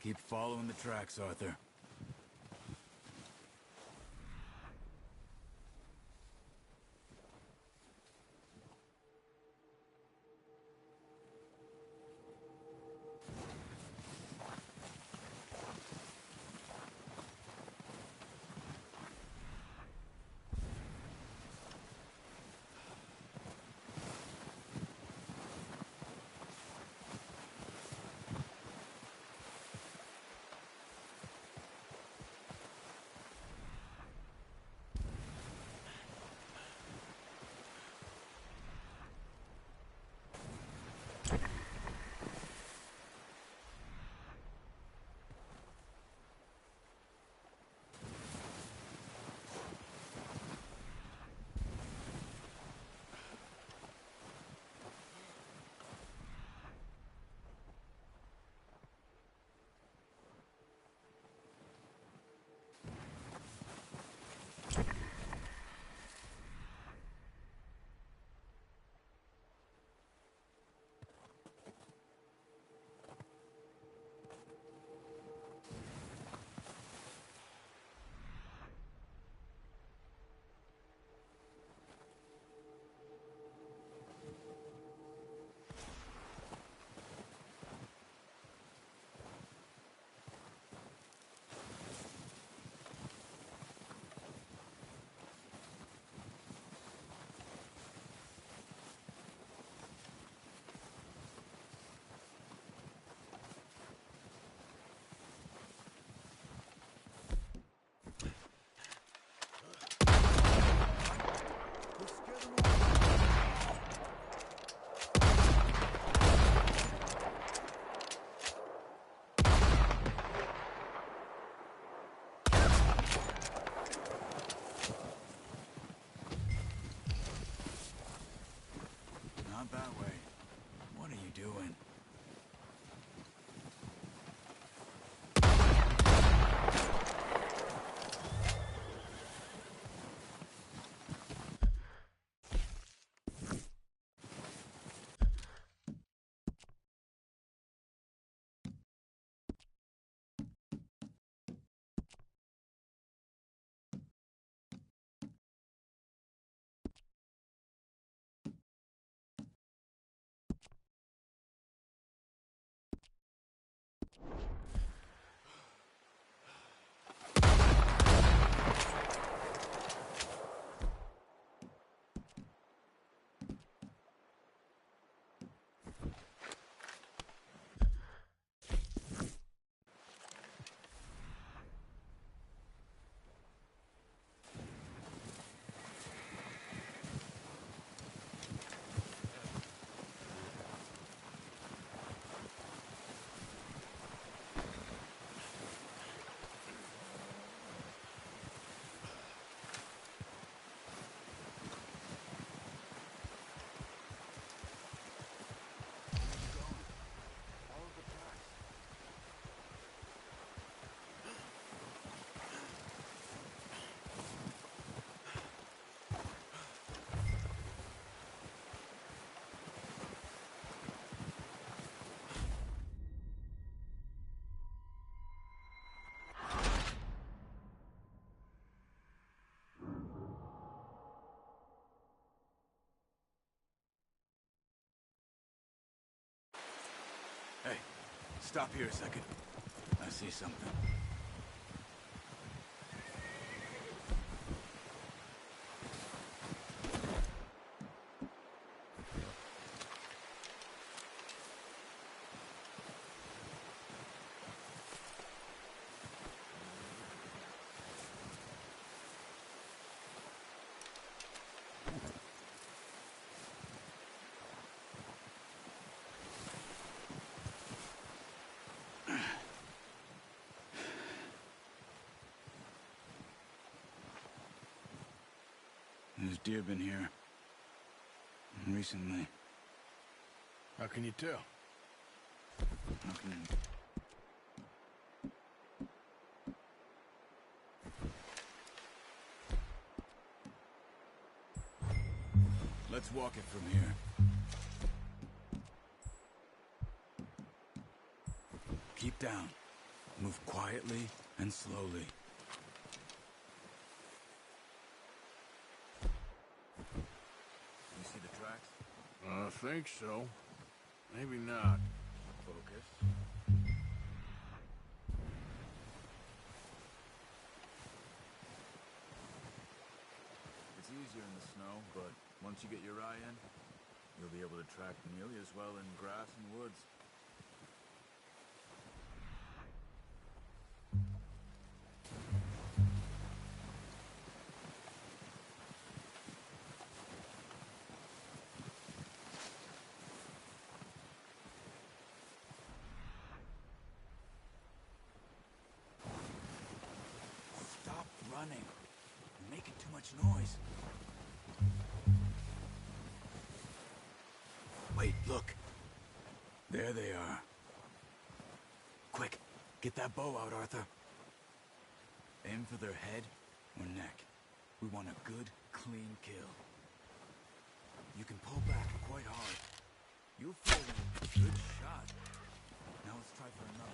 [SPEAKER 13] Keep following the tracks, Arthur. Stop here a second. I see something. There's deer been here. Recently.
[SPEAKER 4] How can you tell?
[SPEAKER 13] How can... Let's walk it from here. Keep down. Move quietly and slowly. You see the tracks?
[SPEAKER 4] I think so. Maybe not.
[SPEAKER 13] Focus. It's easier in the snow, but once you get your eye in, you'll be able to track nearly as well in grass and woods. Stop running. You're making too much noise. Wait, look. There they are. Quick, get that bow out, Arthur. Aim for their head or neck. We want a good, clean kill. You can pull back quite hard. You'll feel a good shot. Now let's try for another.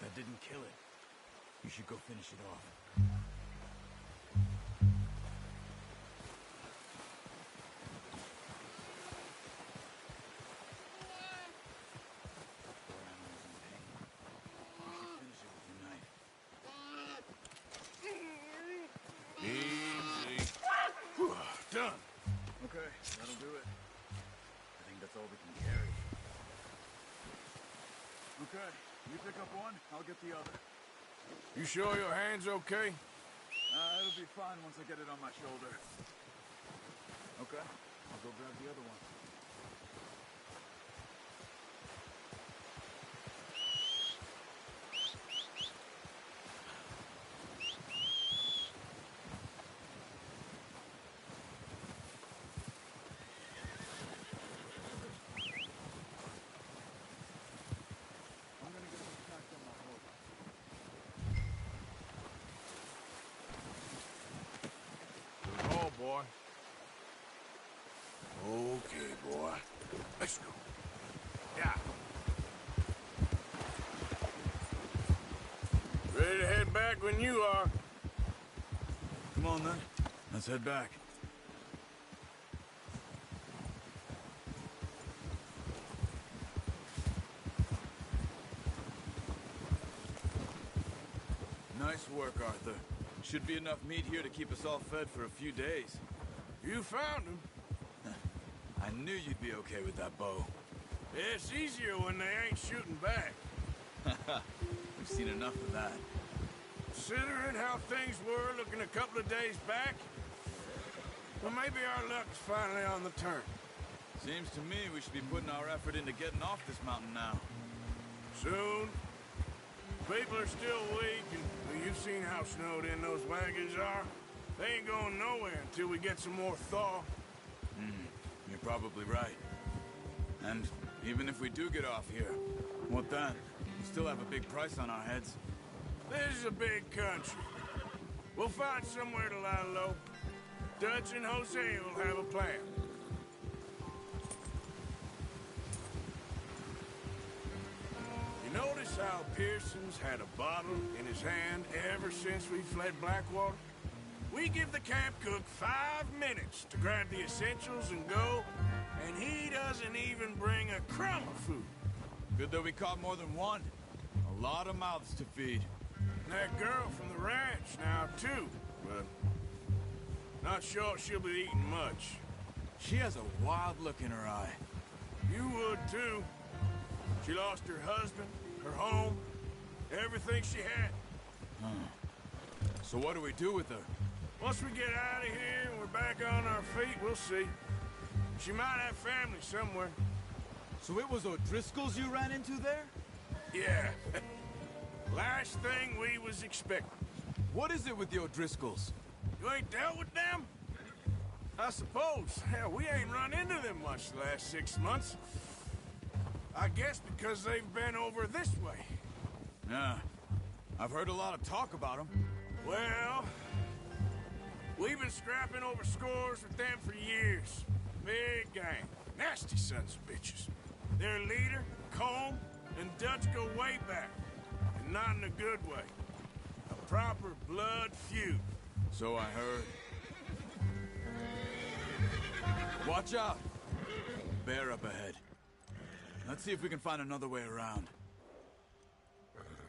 [SPEAKER 13] That didn't kill it. You should go finish it off.
[SPEAKER 4] Easy. Whew, done.
[SPEAKER 13] Okay, that'll do it. I think that's all we can carry. Okay, you pick up one, I'll get the other.
[SPEAKER 4] You sure your hand's okay?
[SPEAKER 13] It'll be fine once I get it on my shoulder. Okay, I'll go grab the other one.
[SPEAKER 4] Boy. Okay, boy. Let's go. Yeah. Ready to head back when you are.
[SPEAKER 13] Come on, then. Let's head back. Nice work, Arthur. Should be enough meat here to keep us all fed for a few days.
[SPEAKER 4] You found him.
[SPEAKER 13] I knew you'd be okay with that bow.
[SPEAKER 4] It's easier when they ain't shooting back.
[SPEAKER 13] We've seen enough of that.
[SPEAKER 4] Considering how things were looking a couple of days back, well, maybe our luck's finally on the turn.
[SPEAKER 13] Seems to me we should be putting our effort into getting off this mountain now.
[SPEAKER 4] Soon. People are still weak, and well, you've seen how snowed in those wagons are. They ain't going nowhere until we get some more thaw.
[SPEAKER 13] You're probably right. And even if we do get off here, What then? We still have a big price on our heads.
[SPEAKER 4] This is a big country. We'll find somewhere to lie low. Dutch and Jose will have a plan. You notice how Pearson's had a bottle in his hand ever since we fled Blackwater? We give the camp cook 5 minutes to grab the essentials and go, and he doesn't even bring a crumb of food.
[SPEAKER 13] Good that we caught more than one. A lot of mouths to feed.
[SPEAKER 4] And that girl from the ranch now, too, but not sure she'll be eating much.
[SPEAKER 13] She has a wild look in her eye.
[SPEAKER 4] You would, too. She lost her husband, her home, everything she had.
[SPEAKER 13] So what do we do with her?
[SPEAKER 4] Once we get out of here and we're back on our feet, we'll see. She might have family somewhere.
[SPEAKER 13] So it was O'Driscoll's you ran into there?
[SPEAKER 4] Yeah. Last thing we was expecting.
[SPEAKER 13] What is it with the O'Driscolls?
[SPEAKER 4] You ain't dealt with them? I suppose. Hell, we ain't run into them much the last 6 months. I guess because they've been over this way.
[SPEAKER 13] Yeah. I've heard a lot of talk about them.
[SPEAKER 4] Well, we've been scrapping over scores with them for years. Big gang. Nasty sons of bitches. Their leader, Combe, and Dutch go way back. And not in a good way. A proper blood feud.
[SPEAKER 13] So I heard. Watch out! Bear up ahead. Let's see if we can find another way around.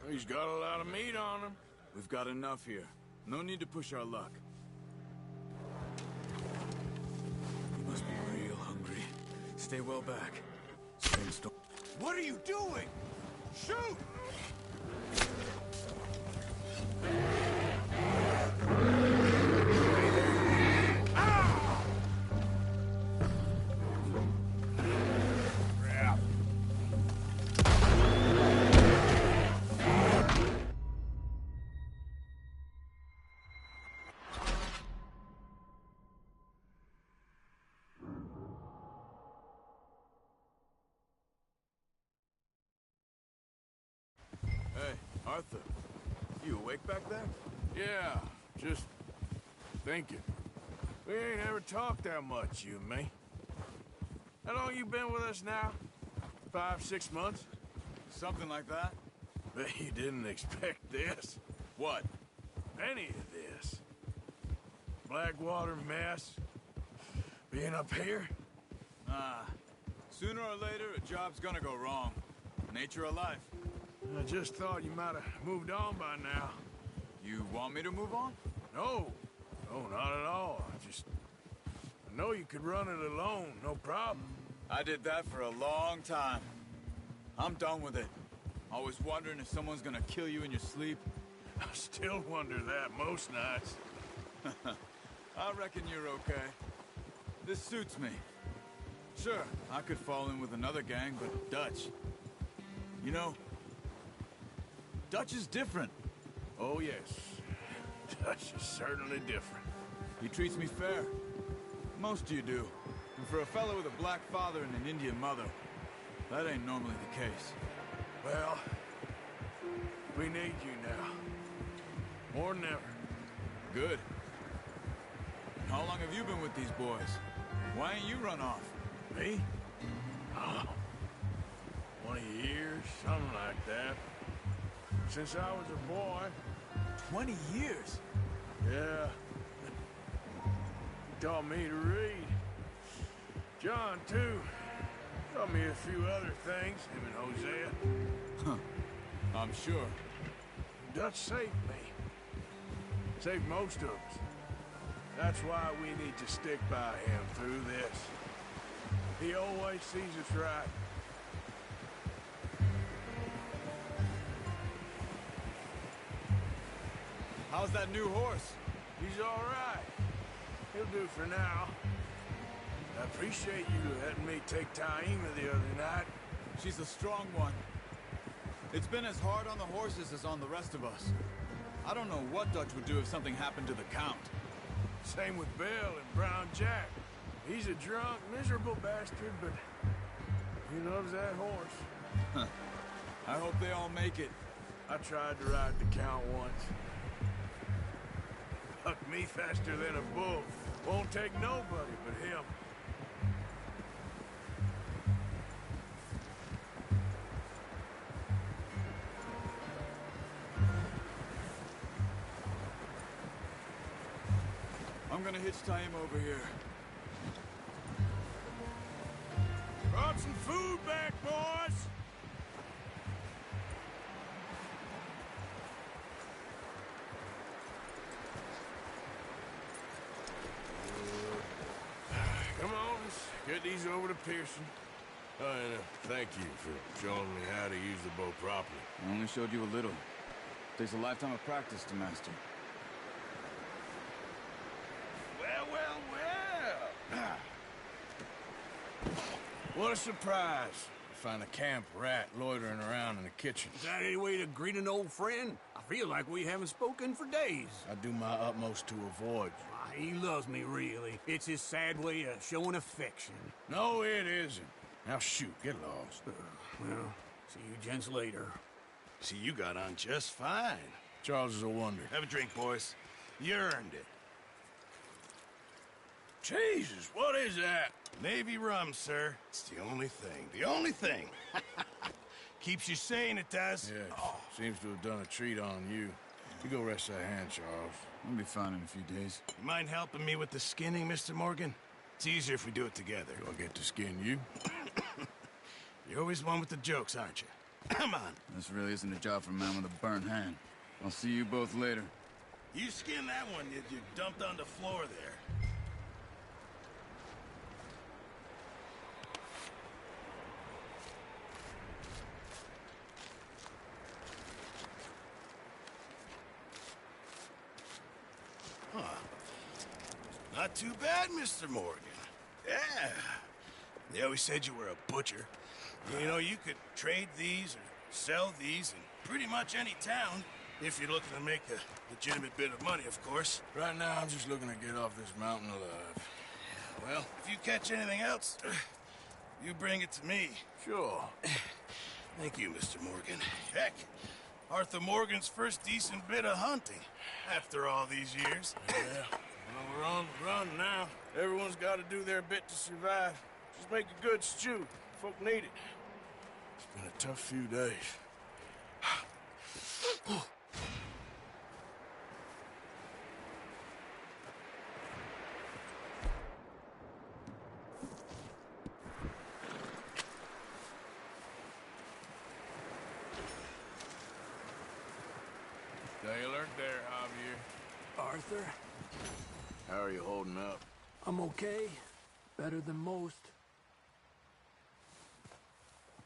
[SPEAKER 4] He's got a lot of meat on him.
[SPEAKER 13] We've got enough here. No need to push our luck. You must be real hungry. Stay well back. Sandstorm. What are you doing? Shoot! Arthur, you awake back there?
[SPEAKER 4] Yeah, just thinking. We ain't ever talked that much, you and me. How long you been with us now? 5, 6 months?
[SPEAKER 13] Something like that.
[SPEAKER 4] Bet you didn't expect this.
[SPEAKER 13] What?
[SPEAKER 4] Any of this. Blackwater mess. Being up here?
[SPEAKER 13] Sooner or later, a job's gonna go wrong. Nature of life.
[SPEAKER 4] I just thought you might have moved on by now.
[SPEAKER 13] You want me to move on?
[SPEAKER 4] No. No, not at all. I know you could run it alone, no problem.
[SPEAKER 13] I did that for a long time. I'm done with it. Always wondering if someone's gonna kill you in your sleep.
[SPEAKER 4] I still wonder that most nights.
[SPEAKER 13] I reckon you're okay. This suits me. Sure, I could fall in with another gang, but Dutch... You know, Dutch is different.
[SPEAKER 4] Oh, yes. Dutch is certainly different.
[SPEAKER 13] He treats me fair. Most of you do. And for a fellow with a black father and an Indian mother, that ain't normally the case.
[SPEAKER 4] Well, we need you now. More than ever.
[SPEAKER 13] Good. And how long have you been with these boys? Why ain't you run off?
[SPEAKER 4] Me? Oh, 20 years, something like that. Since I was a boy.
[SPEAKER 13] 20 years?
[SPEAKER 4] Yeah. He taught me to read. John, too. Taught me a few other things, him and Hosea.
[SPEAKER 13] Huh. I'm sure.
[SPEAKER 4] Dutch saved me. Saved most of us. That's why we need to stick by him through this. He always sees us right.
[SPEAKER 13] How's that new horse?
[SPEAKER 4] He's all right. He'll do for now. I appreciate you letting me take Taima the other night.
[SPEAKER 13] She's a strong one. It's been as hard on the horses as on the rest of us. I don't know what Dutch would do if something happened to the Count.
[SPEAKER 4] Same with Bill and Brown Jack. He's a drunk, miserable bastard, but he loves that horse.
[SPEAKER 13] Huh. I hope they all make it.
[SPEAKER 4] I tried to ride the Count once. Hucked me faster than a bull. Won't take nobody but him.
[SPEAKER 13] I'm gonna hitch tie him over here.
[SPEAKER 4] Brought some food back, boys! Come on, let's get these over to Pearson. Oh, and thank you for showing me how to use the bow properly.
[SPEAKER 13] I only showed you a little. Takes a lifetime of practice to master.
[SPEAKER 4] Well, well, well! What a surprise. To find a camp rat loitering around in the kitchen.
[SPEAKER 7] Is that any way to greet an old friend? I feel like we haven't spoken for days.
[SPEAKER 4] I do my utmost to avoid you.
[SPEAKER 7] He loves me, really. It's his sad way of showing affection.
[SPEAKER 4] No, it isn't. Now shoot, get lost.
[SPEAKER 7] Well, see you gents later.
[SPEAKER 10] See, you got on just fine.
[SPEAKER 4] Charles is a wonder.
[SPEAKER 10] Have a drink, boys. You earned it.
[SPEAKER 4] Jesus, what is that?
[SPEAKER 10] Navy rum, sir. It's the only thing. The only thing. Keeps you sane, it does.
[SPEAKER 4] Yes, seems to have done a treat on you. You go rest that hand, Charles.
[SPEAKER 13] We'll be fine in a few days.
[SPEAKER 10] You mind helping me with the skinning, Mr. Morgan? It's easier if we do it together.
[SPEAKER 4] Do I get to skin you?
[SPEAKER 10] You're always one with the jokes, aren't you? Come on.
[SPEAKER 13] This really isn't a job for a man with a burnt hand. I'll see you both later.
[SPEAKER 10] You skinned that one you dumped on the floor there. Not too bad, Mr. Morgan. Yeah. They always said you were a butcher. You know, you could trade these or sell these in pretty much any town, if you're looking to make a legitimate bit of money, of course.
[SPEAKER 4] Right now, I'm just looking to get off this mountain alive.
[SPEAKER 10] Well, if you catch anything else, you bring it to me.
[SPEAKER 4] Sure.
[SPEAKER 10] Thank you, Mr. Morgan. Heck, Arthur Morgan's first decent bit of hunting after all these years.
[SPEAKER 4] Yeah. Well, we're on the run now. Everyone's got to do their bit to survive. Just make a good stew. Folk need it. It's been a tough few days. Stay alert there, Javier.
[SPEAKER 11] Arthur,
[SPEAKER 4] How are you holding up?
[SPEAKER 11] I'm okay. Better than most.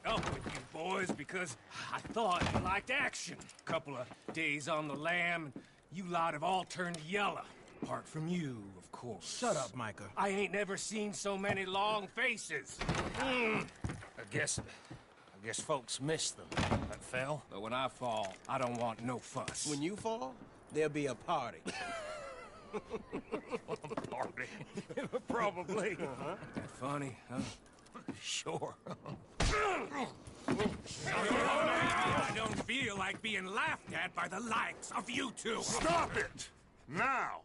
[SPEAKER 8] Up with you boys because I thought you liked action. Couple of days on the lam, and you lot have all turned yellow. Apart from you, of course.
[SPEAKER 11] Shut up, Micah.
[SPEAKER 8] I ain't never seen so many long faces. I guess folks miss them. That fell. But when I fall, I don't want no fuss.
[SPEAKER 14] When you fall, there'll be a party.
[SPEAKER 8] Party? Probably. That funny, huh? Sure. I don't feel like being laughed at by the likes of you two.
[SPEAKER 2] Stop it! Now!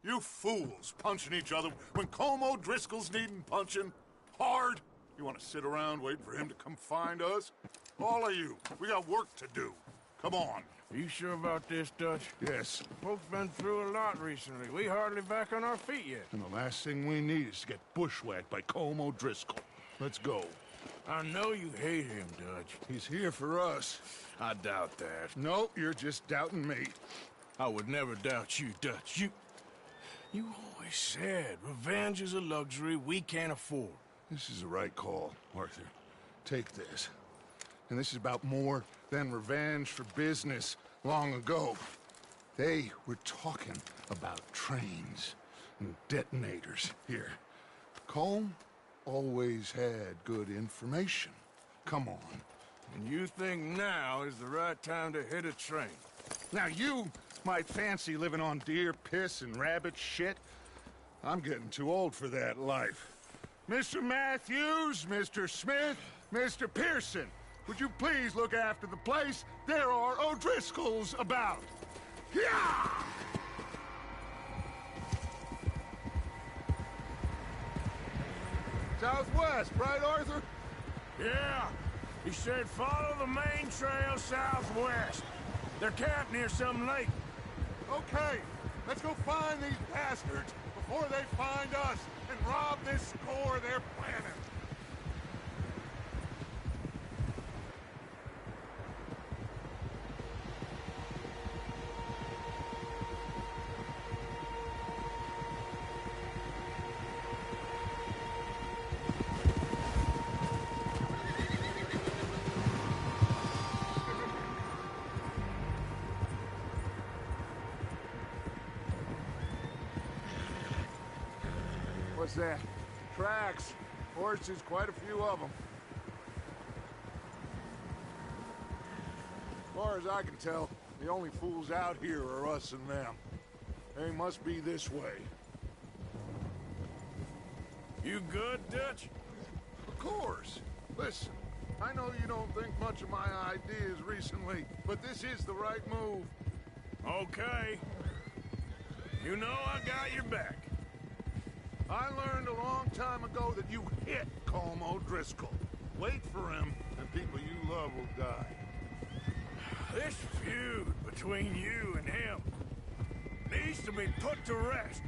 [SPEAKER 2] You fools punching each other when Como Driscoll's needing punching. Hard! You want to sit around waiting for him to come find us? All of you, we got work to do. Come on.
[SPEAKER 4] Are you sure about this, Dutch?
[SPEAKER 2] Yes.
[SPEAKER 4] Folks been through a lot recently. We hardly back on our feet yet.
[SPEAKER 2] And the last thing we need is to get bushwhacked by Como Driscoll. Let's go.
[SPEAKER 4] I know you hate him, Dutch.
[SPEAKER 2] He's here for us.
[SPEAKER 4] I doubt that.
[SPEAKER 2] No, you're just doubting me.
[SPEAKER 4] I would never doubt you, Dutch. You always said revenge is a luxury we can't afford.
[SPEAKER 2] This is the right call, Arthur. Take this. And this is about more than revenge for business long ago. They were talking about trains and detonators here. Colm always had good information. Come on.
[SPEAKER 4] And you think now is the right time to hit a train?
[SPEAKER 2] Now you might fancy living on deer piss and rabbit shit. I'm getting too old for that life. Mr. Matthews, Mr. Smith, Mr. Pearson, would you please look after the place? There are O'Driscolls about. Yeah! Southwest, right, Arthur?
[SPEAKER 4] Yeah. He said follow the main trail southwest. They're camped near some lake.
[SPEAKER 2] Okay, let's go find these bastards before they find us and rob this score they're planning. What's that? Tracks. Horses, quite a few of them. As far as I can tell, the only fools out here are us and them. They must be this way.
[SPEAKER 4] You good, Dutch?
[SPEAKER 2] Of course. Listen, I know you don't think much of my ideas recently, but this is the right move.
[SPEAKER 4] Okay. You know I got your back.
[SPEAKER 2] I learned a long time ago that you hit Colm O'Driscoll. Wait for him, and people you love will die.
[SPEAKER 4] This feud between you and him needs to be put to rest,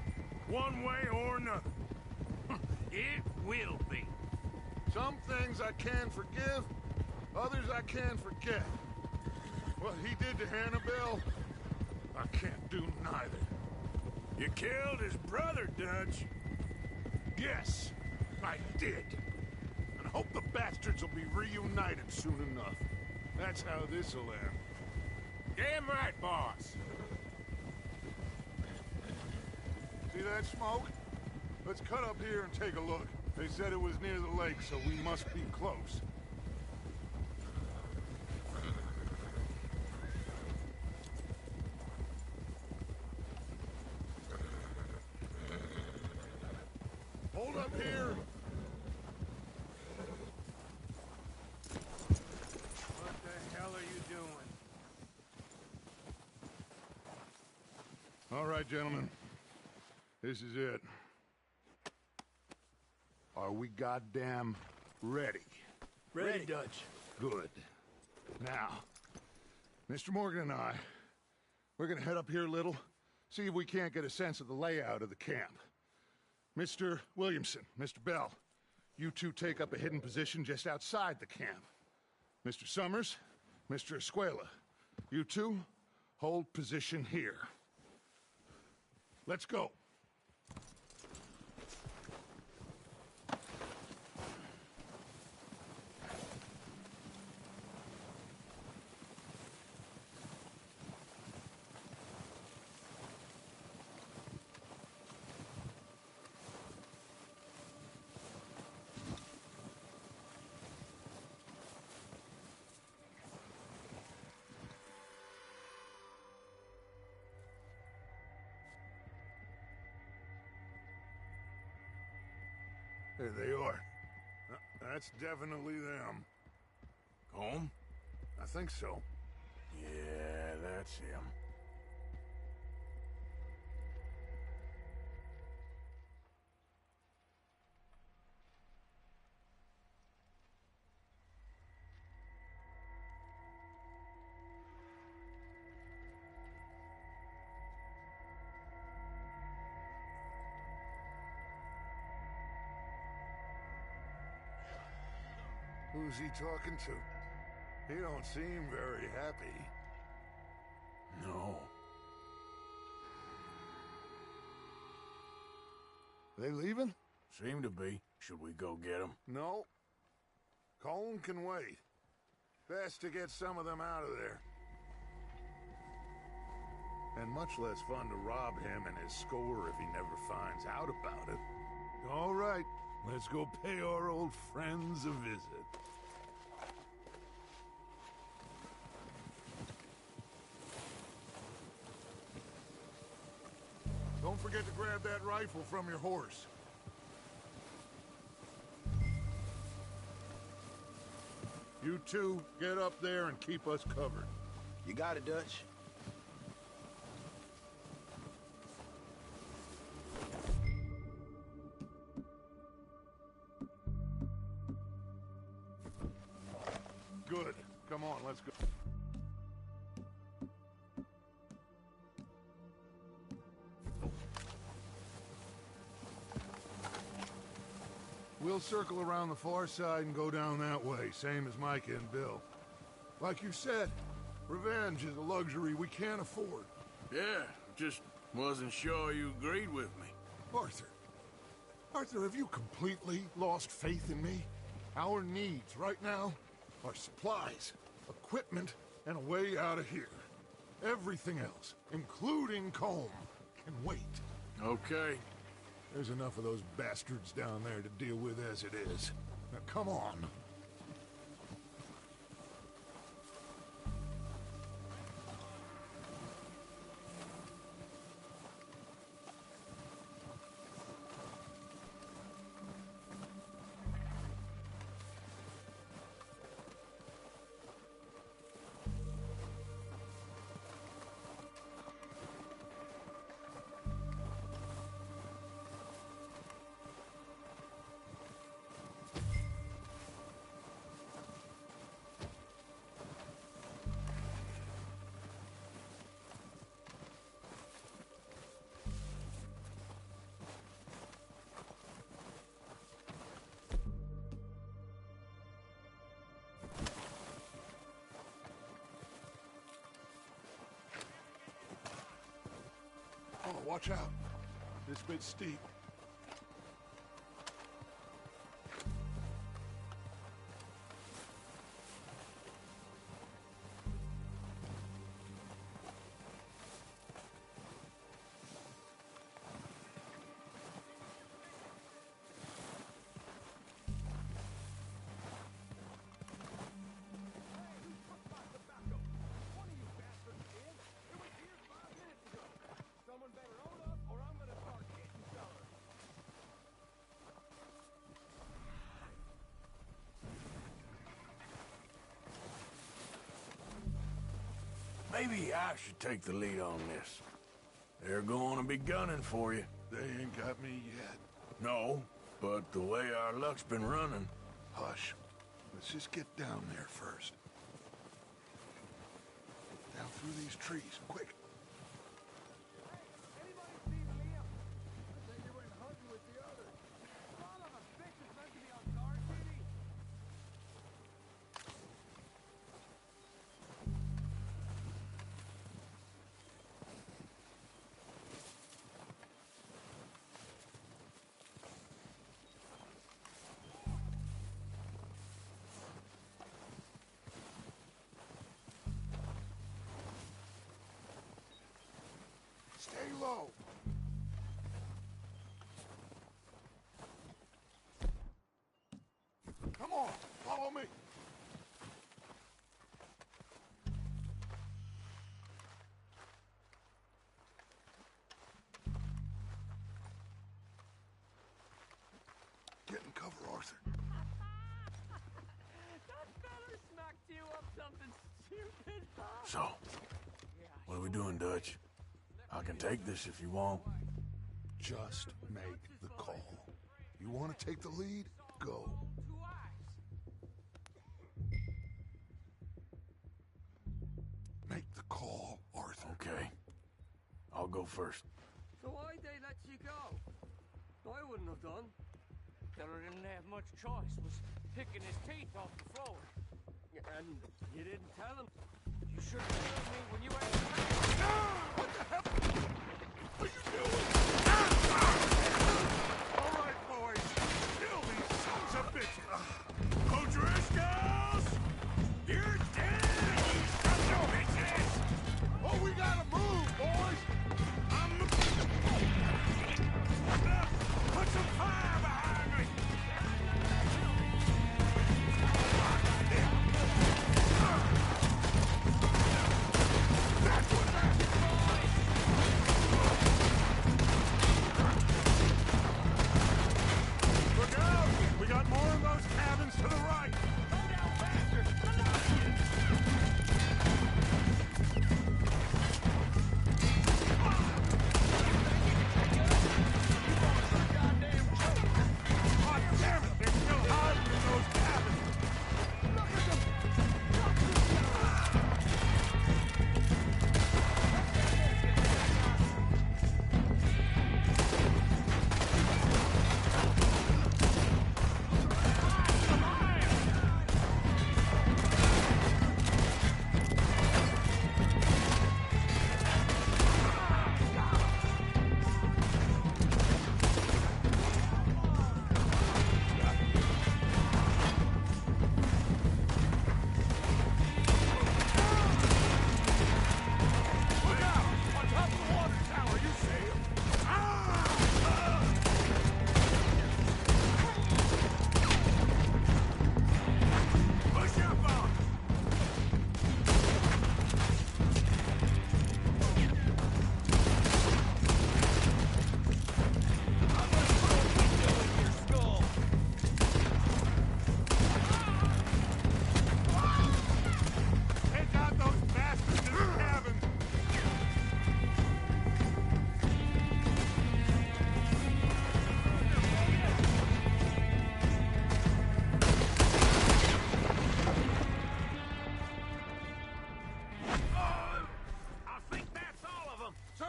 [SPEAKER 4] one way or another.
[SPEAKER 8] It will be.
[SPEAKER 2] Some things I can forgive, others I can forget. What he did to Hannibal, I can't do neither.
[SPEAKER 4] You killed his brother, Dutch.
[SPEAKER 2] Yes, I did. And hope the bastards will be reunited soon enough. That's how this'll end.
[SPEAKER 4] Damn right, boss.
[SPEAKER 2] See that smoke? Let's cut up here and take a look. They said it was near the lake, so we must be close. Hold up here.
[SPEAKER 4] What the hell are you doing?
[SPEAKER 2] All right, gentlemen. This is it. Are we goddamn ready?
[SPEAKER 11] Ready, Dutch.
[SPEAKER 2] Good. Now, Mr. Morgan and I, we're gonna head up here a little, see if we can't get a sense of the layout of the camp. Mr. Williamson, Mr. Bell, you two take up a hidden position just outside the camp. Mr. Summers, Mr. Escuela, you two hold position here. Let's go. There they are. That's definitely them.
[SPEAKER 4] Home?
[SPEAKER 2] I think so.
[SPEAKER 4] Yeah, that's him.
[SPEAKER 2] Who's he talking to? He don't seem very happy.
[SPEAKER 4] No.
[SPEAKER 2] They leaving?
[SPEAKER 4] Seem to be. Should we go get them?
[SPEAKER 2] No. Colm can wait. Best to get some of them out of there. And much less fun to rob him and his score if he never finds out about it. All right, let's go pay our old friends a visit. Don't forget to grab that rifle from your horse. You two, get up there and keep us covered.
[SPEAKER 12] You got it, Dutch.
[SPEAKER 2] Good. Come on, let's go. We'll circle around the far side and go down that way, same as Micah and Bill. Like you said, revenge is a luxury we can't afford.
[SPEAKER 12] Yeah, just wasn't sure you agreed with me.
[SPEAKER 2] Arthur, have you completely lost faith in me? Our needs right now are supplies, equipment, and a way out of here. Everything else, including Colm, can wait.
[SPEAKER 12] Okay.
[SPEAKER 2] There's enough of those bastards down there to deal with as it is. Now come on. Oh, watch out. This bit's steep.
[SPEAKER 12] Maybe I should take the lead on this. They're going to be gunning for you.
[SPEAKER 2] They ain't got me yet.
[SPEAKER 12] No, but the way our luck's been running...
[SPEAKER 2] Hush. Let's just get down there first. Down through these trees, quick. Stay low. Come on, follow me. Get in cover, Arthur.
[SPEAKER 11] That fella smacked you up something stupid, huh?
[SPEAKER 12] So, what are we doing, Dutch? I can take this if you want.
[SPEAKER 2] Just make the call. You want to take the lead? Go. Make the call, Arthur.
[SPEAKER 12] Okay. I'll go first.
[SPEAKER 11] So why'd they let you go? I wouldn't have done. Fella didn't have much choice, was picking his teeth off the floor. And you didn't tell him. You should have told me when you were...
[SPEAKER 2] What the hell? What are you doing? All right, boys. Kill these sons of bitches.
[SPEAKER 12] O'Driscolls! You're dead, you sons of bitches!
[SPEAKER 2] Oh, we gotta move, boys.
[SPEAKER 12] Put some fire behind me!
[SPEAKER 2] That's what happened, boys.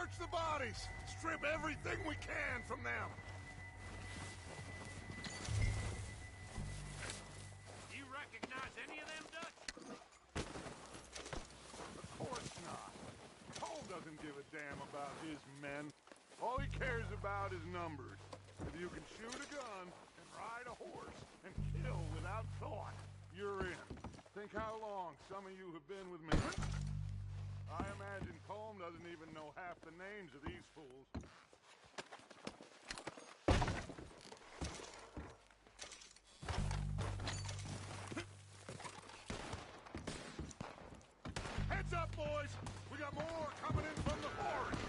[SPEAKER 2] Search the bodies! Strip everything we can from them!
[SPEAKER 4] You recognize any of them, Dutch?
[SPEAKER 2] Of course not. Cole doesn't give a damn about his men. All he cares about is numbers. If you can shoot a gun and ride a horse and kill without thought, you're in. Think how long some of you have been with me. I imagine Colm doesn't even know half the names of these fools. Heads up, boys! We got more coming in from the forest!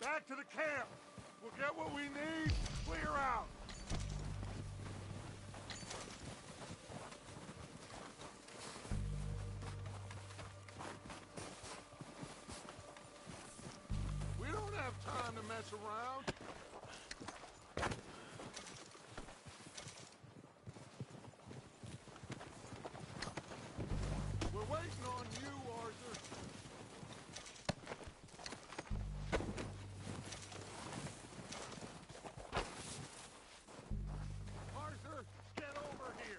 [SPEAKER 2] Back to the camp. We'll get what we need, clear out. We don't have time to mess around. We're waiting on you, Arthur. Get over here!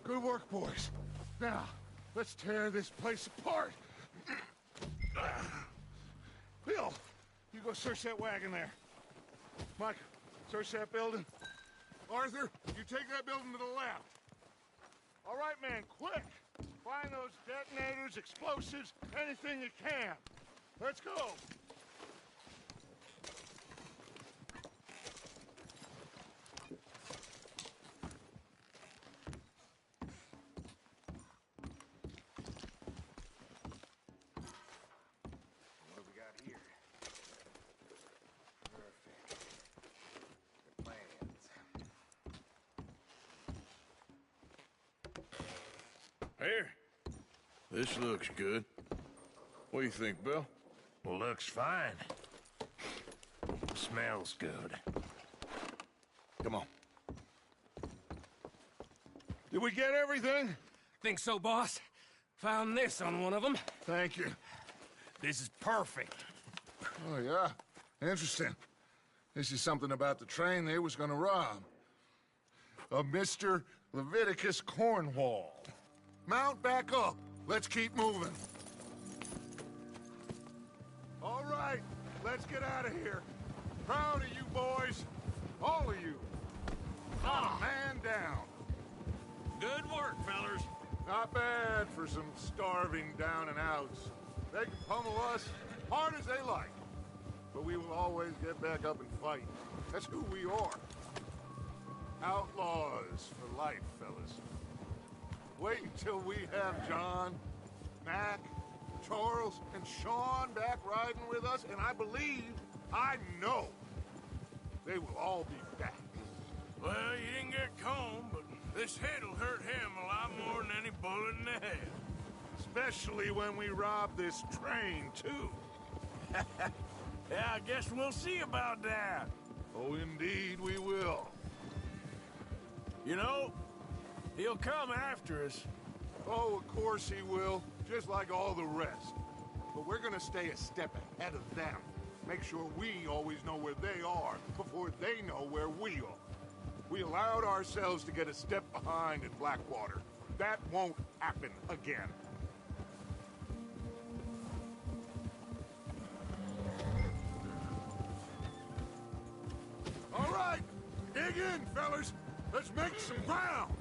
[SPEAKER 2] Good work, boys. Now, let's tear this place apart. Bill, you go search that wagon there. Mike, search that building. Arthur, you take that building to the left. All right, man, quick. Find those detonators, explosives, anything you can. Let's go. What do we got here? Perfect.
[SPEAKER 4] Here.
[SPEAKER 2] This looks good. What do you think, Bill?
[SPEAKER 4] Looks fine. Smells good.
[SPEAKER 2] Come on. Did we get everything?
[SPEAKER 8] Think so, boss. Found this on one of them.
[SPEAKER 2] Thank you.
[SPEAKER 4] This is perfect.
[SPEAKER 2] Oh, yeah? Interesting. This is something about the train they was gonna rob. A Mr. Leviticus Cornwall. Mount back up. Let's keep moving. All right, let's get out of here. Proud of you boys. All of you. Not a man down.
[SPEAKER 7] Good work, fellers.
[SPEAKER 2] Not bad for some starving down and outs. They can pummel us hard as they like. But we will always get back up and fight. That's who we are. Outlaws for life, fellas. Wait until we have John, Mac, Charles, and Sean back riding with us, and I know, they will all be back.
[SPEAKER 10] Well, you didn't get Combe, but this hit'll hurt him a lot more than any bullet in the head.
[SPEAKER 2] Especially when we rob this train, too.
[SPEAKER 10] Yeah, I guess we'll see about that.
[SPEAKER 2] Oh, indeed we will.
[SPEAKER 10] You know, he'll come after us.
[SPEAKER 2] Oh, of course he will, just like all the rest. But we're gonna stay a step ahead of them. Make sure we always know where they are before they know where we are. We allowed ourselves to get a step behind in Blackwater. That won't happen again. All right, dig in, fellas. Let's make some ground.